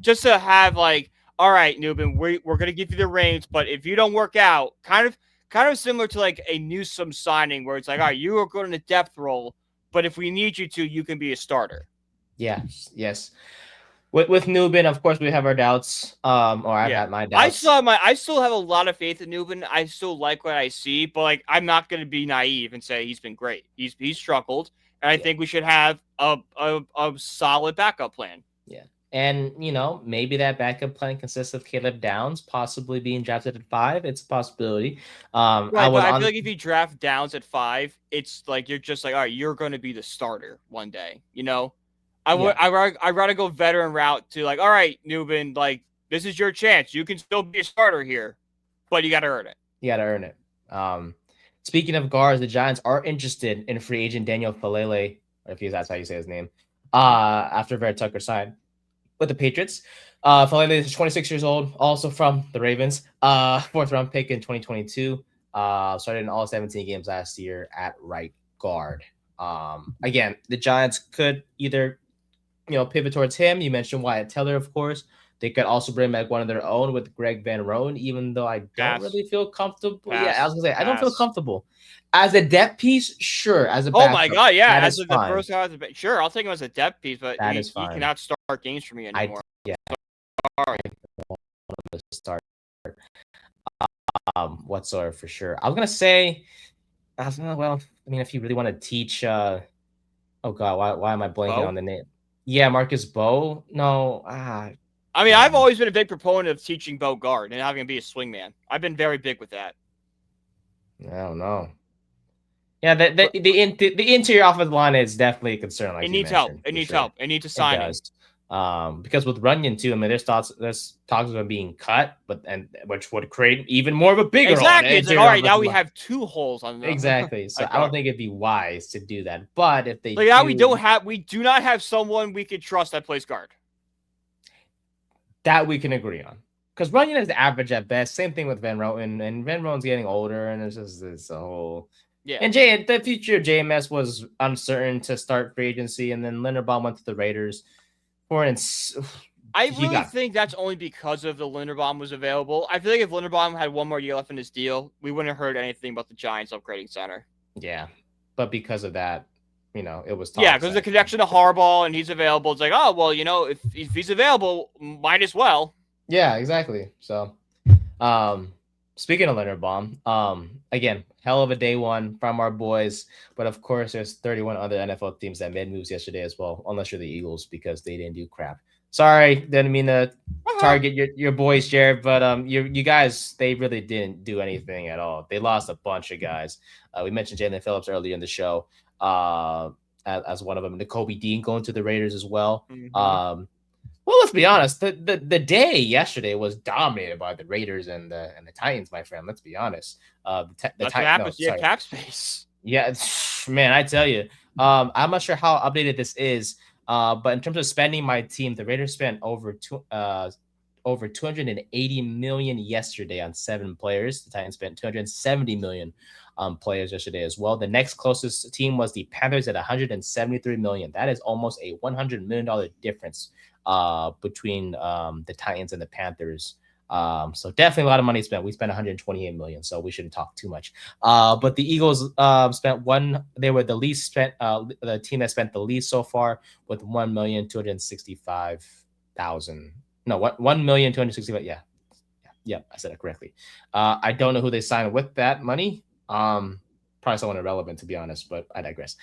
Just to have like, all right, Nubin, we're going to give you the reins, but if you don't work out, kind of similar to like a Newsome signing where it's like, all right, you are going in a depth role, but if we need you to, you can be a starter. Yes. With Nubin, of course, we have our doubts. I've had my doubts. I still have a lot of faith in Nubin. I still like what I see, but like I'm not going to be naive and say he's been great. He's struggled, and I think we should have a solid backup plan. Yeah, and maybe that backup plan consists of Caleb Downs possibly being drafted at 5. It's a possibility. I feel like if you draft Downs at 5, it's like you're just like, all right, you're going to be the starter one day. I'd rather go veteran route to like, all right, Nubin, like this is your chance. You can still be a starter here, but you got to earn it. You got to earn it. Speaking of guards, the Giants are interested in free agent Daniel Falele, if that's how you say his name, after Vera Tucker signed with the Patriots. Falele is 26 years old, also from the Ravens. 4th round pick in 2022. Started in all 17 games last year at right guard. Again, the Giants could either pivot towards him. You mentioned Wyatt Teller, of course. They could also bring back one of their own with Greg Van Roan, even though I don't really feel comfortable. Yeah, I was going to say, I don't feel comfortable. As a depth piece, sure. As a backup, my God, yeah. As the first guy, sure, I'll take him as a depth piece, but he fine. cannot start games for me anymore. Yeah. Sorry. to start whatsoever for sure. I was gonna say, well, I mean, if you really want to teach, oh god, why am I blanking Bo? on the name? Yeah, Marcus Bo. No, I mean, yeah. I've always been a big proponent of teaching Bo guard and having him be a swingman. I've been very big with that. I don't know. Yeah, the interior offensive line is definitely a concern, like It you needs help. mentioned. It For needs sure. help. It needs a It signing. does. Because with Runyon too, I mean, there's talks of him being cut, which would create even more of a bigger Exactly. hole. It's like, all right, now we have two holes on the exactly. So I don't think it'd be wise to do that. But if they like now we do not have someone we could trust that plays guard. That we can agree on. Because Runyon is average at best. Same thing with Van Roten, and Van Roten's getting older, and it's just this whole. Yeah. And the future of JMS was uncertain to start free agency, and then Linderbaum went to the Raiders. I really think that's only because of the Linderbaum was available. I feel like if Linderbaum had one more year left in his deal, we wouldn't have heard anything about the Giants upgrading center. Yeah, but because of that, it was tough. Yeah, because the connection to Harbaugh and he's available. It's like, oh well, if he's available, might as well. Yeah, exactly. So, speaking of Linderbaum, again, hell of a day one from our boys. But of course, there's 31 other NFL teams that made moves yesterday as well, unless you're the Eagles because they didn't do crap. Sorry, didn't mean to target your boys, Jared, but you guys, they really didn't do anything at all. They lost a bunch of guys. We mentioned Jalen Phillips earlier in the show as one of them. Nakobe Dean going to the Raiders as well. Mm-hmm. Well, let's be honest. The day yesterday was dominated by the Raiders and the Titans, my friend. Let's be honest. That's what happens. Yeah, cap space. Yeah, man, I tell you. I'm not sure how updated this is. But in terms of spending, my team, the Raiders spent over 280 million yesterday on 7 players. The Titans spent 270 million on players yesterday as well. The next closest team was the Panthers at 173 million. That is almost a $100 million difference between the Titans and the Panthers. So definitely a lot of money spent. We spent 128 million, so we shouldn't talk too much. But the Eagles spent they were the least spent, the team that spent the least so far with 1,265,000. No, 1,265,000. Yeah, I said it correctly. I don't know who they signed with that money. Probably someone irrelevant, to be honest, but I digress.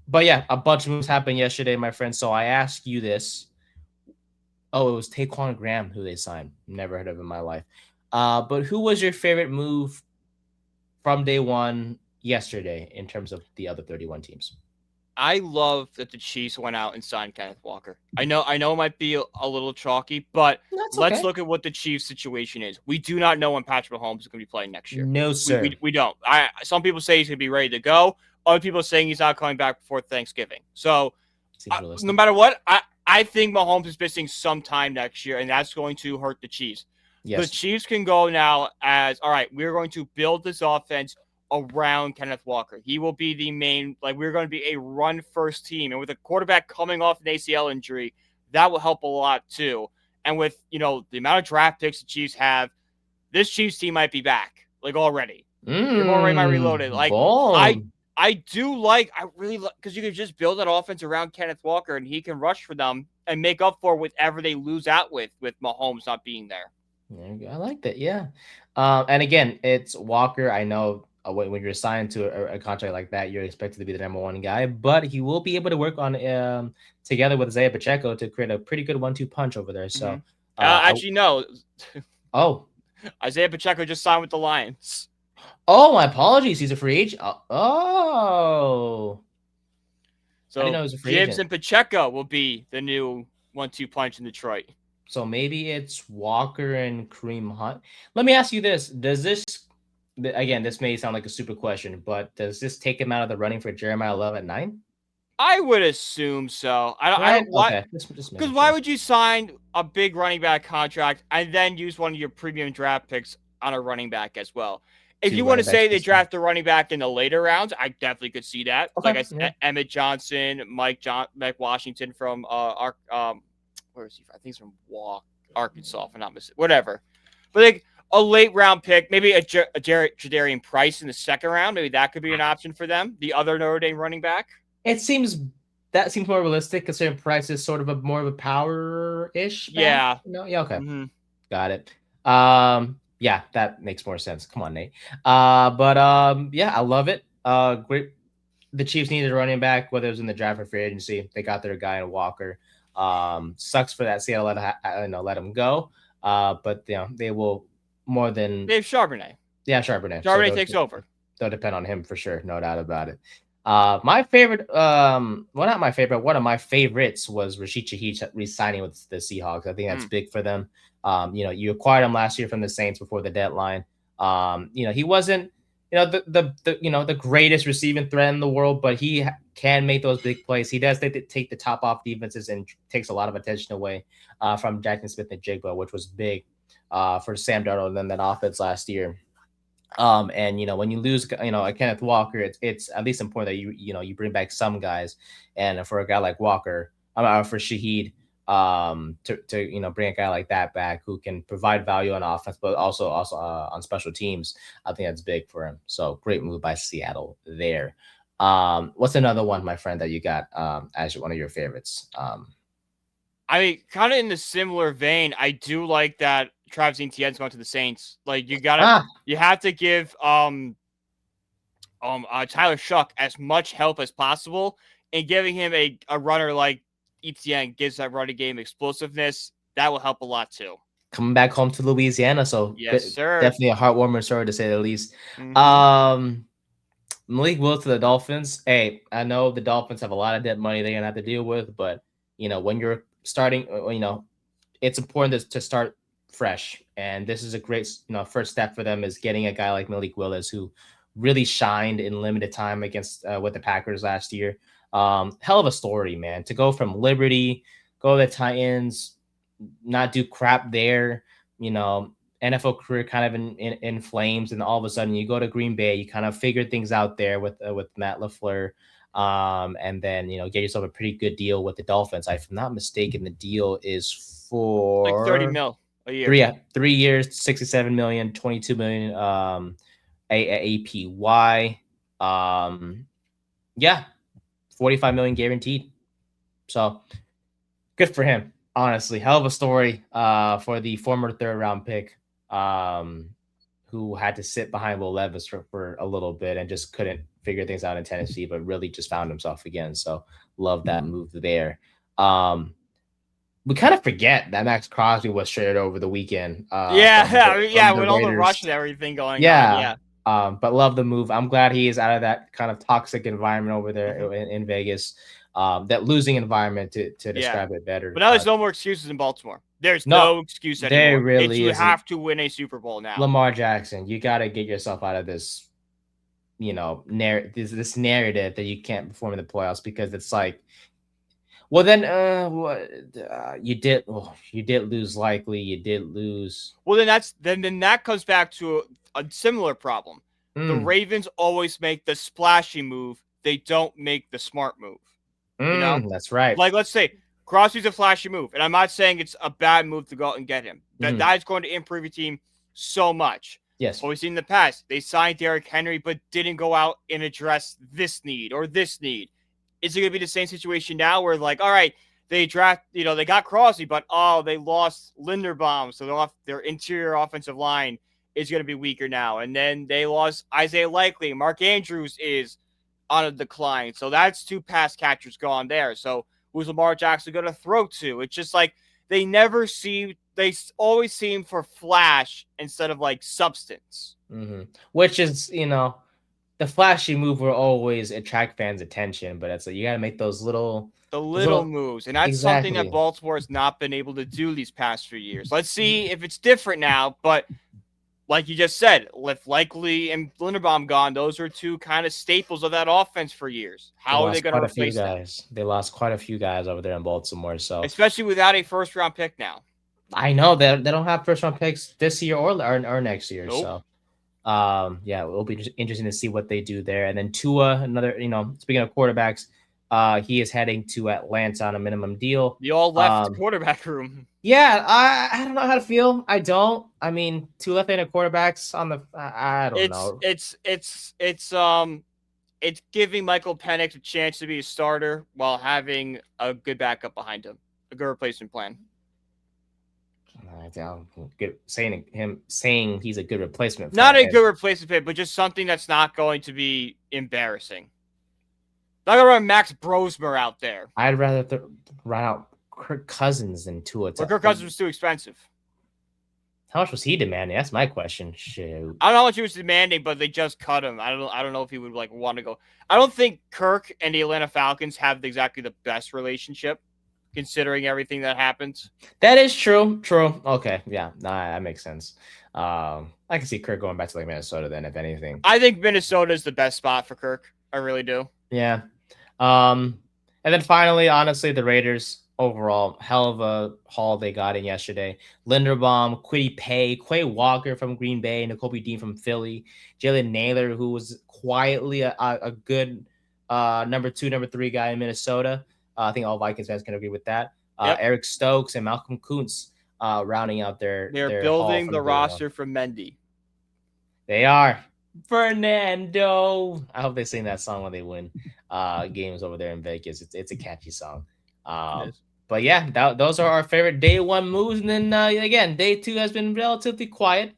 But yeah, a bunch of moves happened yesterday, my friend. So I ask you this. Oh, it was Taquan Graham who they signed. Never heard of him in my life. But who was your favorite move from day one yesterday in terms of the other 31 teams? I love that the Chiefs went out and signed Kenneth Walker. I know it might be a little chalky, but let's look at what the Chiefs situation is. We do not know when Patrick Mahomes is going to be playing next year. No, sir. We don't. Some people say he's going to be ready to go. Other people are saying he's not coming back before Thanksgiving. So no matter what, I think Mahomes is missing some time next year, and that's going to hurt the Chiefs. Yes. The Chiefs can go now as, all right, we're going to build this offense around Kenneth Walker. He will be the main, we're going to be a run-first team. And with a quarterback coming off an ACL injury, that will help a lot too. And with, the amount of draft picks the Chiefs have, this Chiefs team might be back, already. They've already might reloaded. I really like, because you can just build that offense around Kenneth Walker, and he can rush for them and make up for whatever they lose out with Mahomes not being there. I like that, yeah. And again, it's Walker. I know when you're assigned to a contract like that, you're expected to be the number one guy, but he will be able to work on together with Isaiah Pacheco to create a pretty good 1-2 punch over there. So, actually, no. Oh, Isaiah Pacheco just signed with the Lions. Oh, my apologies. He's a free agent. Oh. So I didn't know he was a free agent. And Pacheco will be the new 1-2 punch in Detroit. So maybe it's Walker and Kareem Hunt. Let me ask you this. Does this, again, this may sound like a super question, but does this take him out of the running for Jeremiah Love at 9? I would assume so. Because why would you sign a big running back contract and then use one of your premium draft picks on a running back as well? If you want to say they draft a running back in the later rounds, I definitely could see that. Okay, like I said, Emmett Johnson, Mike Washington from where is he from? I think he's from Arkansas, if I'm not mistaken. Whatever. But a late round pick, maybe a Jadarian Price in the second round, maybe that could be an option for them. The other Notre Dame running back. That seems more realistic considering Price is sort of more of a power-ish. Yeah. No, yeah, okay. Mm-hmm. Got it. Yeah, that makes more sense. Come on, Nate. Yeah, I love it. Great. The Chiefs needed a running back, whether it was in the draft or free agency. They got their guy in Walker. Sucks for that Seattle let him go. But they will more than They have Charbonnet. Charbonnet. Charbonnet takes over. They'll depend on him for sure, no doubt about it. My favorite, well, not my favorite, one of my favorites was Rashid Shaheed re-signing with the Seahawks. I think that's big for them. You acquired him last year from the Saints before the deadline. He wasn't, the greatest receiving threat in the world, but he can make those big plays. He does take the top off defenses and takes a lot of attention away from Jackson Smith and Jigba, which was big for Sam Darnold and then that offense last year. And when you lose, a Kenneth Walker, it's at least important that you bring back some guys, and for a guy like Walker, for Shaheed, to bring a guy like that back who can provide value on offense, but also on special teams, I think that's big for him. So great move by Seattle there. What's another one, my friend, that you got as one of your favorites? I mean, kind of in the similar vein, I do like that Travis Etienne's going to the Saints. Like you have to give Tyler Shuck as much help as possible, and giving him a runner like Etienne gives that running game explosiveness. That will help a lot too. Coming back home to Louisiana, so yes, sir. Definitely a heartwarming story to say the least. Mm-hmm. Malik Willis to the Dolphins. Hey, I know the Dolphins have a lot of dead money they're gonna have to deal with, but when you're starting, it's important to start fresh, and this is a great first step for them, is getting a guy like Malik Willis, who really shined in limited time against with the Packers last year. Hell of a story, man, to go from Liberty, go to the Titans, not do crap there, NFL career kind of in flames, and all of a sudden you go to Green Bay, you kind of figure things out there with Matt LaFleur, and then get yourself a pretty good deal with the Dolphins. If I'm not mistaken, the deal is for like $30 million a year. 3 years, $67 million, $22 million APY. Yeah, $45 million guaranteed. So good for him. Honestly, hell of a story for the former third-round pick, who had to sit behind Will Levis for a little bit and just couldn't figure things out in Tennessee, but really just found himself again. So love that move there. We kind of forget that Max Crosby was traded over the weekend. With all the rush and everything going on. But love the move. I'm glad he is out of that kind of toxic environment over there in Vegas. That losing environment to describe it better. But now there's no more excuses in Baltimore. There's no excuse anymore. There really you have to win a Super Bowl now. Lamar Jackson, you got to get yourself out of this, this narrative that you can't perform in the playoffs, because it's like, well, then you did lose likely. You did lose. Well, then that comes back to a similar problem. The Ravens always make the splashy move. They don't make the smart move. That's right. Like, let's say Crosby's a flashy move, and I'm not saying it's a bad move to go out and get him. That is going to improve your team so much. Yes. What we've seen in the past, they signed Derrick Henry, but didn't go out and address this need or this need. Is it going to be the same situation now where, like, all right, they got Crosby, but they lost Linderbaum, so their interior offensive line is going to be weaker now. And then they lost Isaiah Likely. Mark Andrews is on a decline. So that's 2 pass catchers gone there. So who's Lamar Jackson going to throw to? It's just like they always seem for flash instead of like substance. Which is, the flashy move will always attract fans' attention, but it's like you got to make those little moves, and that's something that Baltimore has not been able to do these past few years. Let's see if it's different now, but like you just said, with Likely and Linderbaum gone, those are 2 kind of staples of that offense for years. How are they going to replace them? They lost quite a few guys over there in Baltimore, so especially without a first-round pick now. I know they don't have first-round picks this year or next year, nope. So. It will be interesting to see what they do there. And then Tua, another, speaking of quarterbacks, he is heading to Atlanta on a minimum deal. You all left the quarterback room. Yeah, I don't know how to feel. I don't. I mean, 2 left-handed quarterbacks on the. I don't know. It's giving Michael Penix a chance to be a starter while having a good backup behind him, a good replacement plan. Saying he's a good replacement. Not a good replacement pick, but just something that's not going to be embarrassing. Not gonna run Max Brosmer out there. I'd rather run out Kirk Cousins than Tua. But Kirk Cousins was too expensive. How much was he demanding? That's my question. Shoot. I don't know how much he was demanding, but they just cut him. I don't know if he would like want to go. I don't think Kirk and the Atlanta Falcons have exactly the best relationship, considering everything that happens. That is true. True. Okay. Yeah. Nah, that makes sense. I can see Kirk going back to like Minnesota then, if anything. I think Minnesota is the best spot for Kirk. I really do. Yeah. And then finally, honestly, the Raiders overall, hell of a haul they got in yesterday. Linderbaum, Kwity Paye, Quay Walker from Green Bay, Nakobe Dean from Philly, Jalen Naylor, who was quietly a good number 2, number 3 guy in Minnesota. I think all Vikings fans can agree with that. Yep. Eric Stokes and Malcolm Kuntz rounding out their They're building the roster for Mendy. They are. Fernando. I hope they sing that song when they win games over there in Vegas. It's a catchy song. But yeah, those are our favorite day 1 moves. And then again, day 2 has been relatively quiet.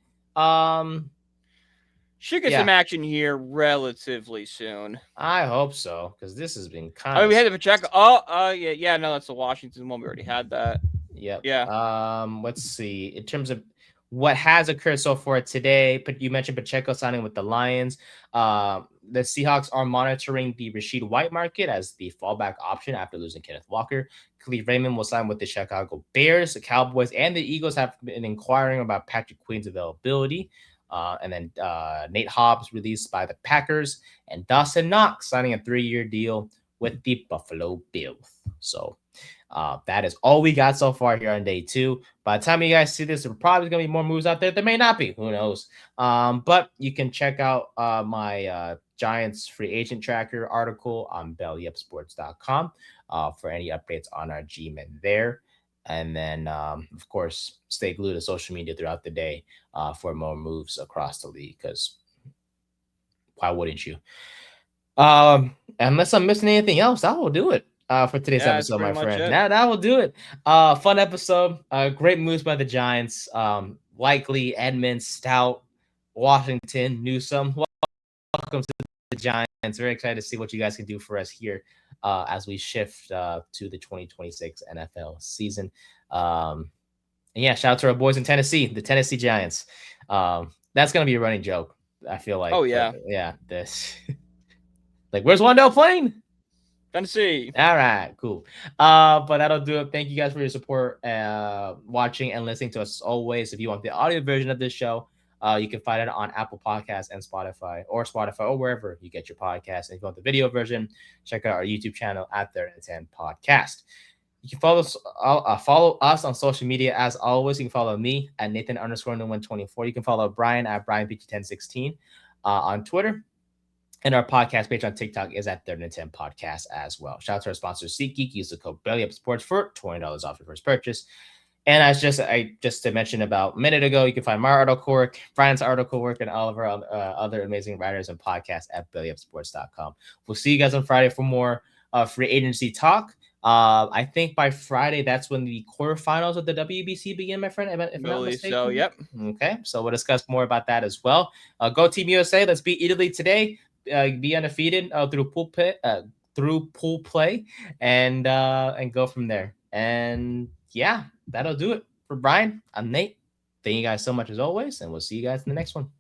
Should get some action here relatively soon. I hope so, because this has been kind of. We had to check. Yeah. No, that's the Washington one. We already had that. Yep. Yeah. Let's see. In terms of what has occurred so far today, but you mentioned Pacheco signing with the Lions. The Seahawks are monitoring the Rashid White market as the fallback option after losing Kenneth Walker. Khalif Raymond will sign with the Chicago Bears. The Cowboys and the Eagles have been inquiring about Patrick Queen's availability. And then Nate Hobbs released by the Packers, and Dawson Knox signing a 3-year deal with the Buffalo Bills. So that is all we got so far here on day 2. By the time you guys see this, there probably going to be more moves out there. There may not be. Who knows? But you can check out my Giants free agent tracker article on bellyupsports.com for any updates on our G-men there. And then, of course, stay glued to social media throughout the day for more moves across the league, because why wouldn't you? Unless I'm missing anything else, that will do it for today's episode, my friend. That will do it. Fun episode. Great moves by the Giants. Likely, Edmonds, Stout, Washington, Newsome. Welcome to the Giants. Very excited to see what you guys can do for us here as we shift to the 2026 NFL season. And yeah, shout out to our boys in Tennessee, the Tennessee Giants. That's going to be a running joke, I feel like. Oh, yeah. Yeah. This. Like, where's Wandale playing? Tennessee. All right, cool. But that'll do it. Thank you guys for your support, watching and listening to us as always. If you want the audio version of this show, you can find it on Apple Podcasts and Spotify or wherever you get your podcasts. And if you want the video version, check out our YouTube channel at 3rd and 10 Podcast. You can follow us on social media as always. You can follow me at Nathan_124. You can follow Brian at BrianPG1016 on Twitter. And our podcast page on TikTok is at 3rd and 10 Podcast as well. Shout out to our sponsor, SeatGeek. Use the code BellyUpSports for $20 off your first purchase. And as just to mention about a minute ago, you can find my article work, Brian's article work, and all of our other amazing writers and podcasts at bellyupsports.com. We'll see you guys on Friday for more free agency talk. I think by Friday, that's when the quarterfinals of the WBC begin, my friend. If I'm not mistaken. So, yep. Okay, so we'll discuss more about that as well. Go Team USA. Let's beat Italy today. Be undefeated through pool play, and go from there. And yeah, that'll do it for Brian. I'm Nate. Thank you guys so much as always, and we'll see you guys in the next one.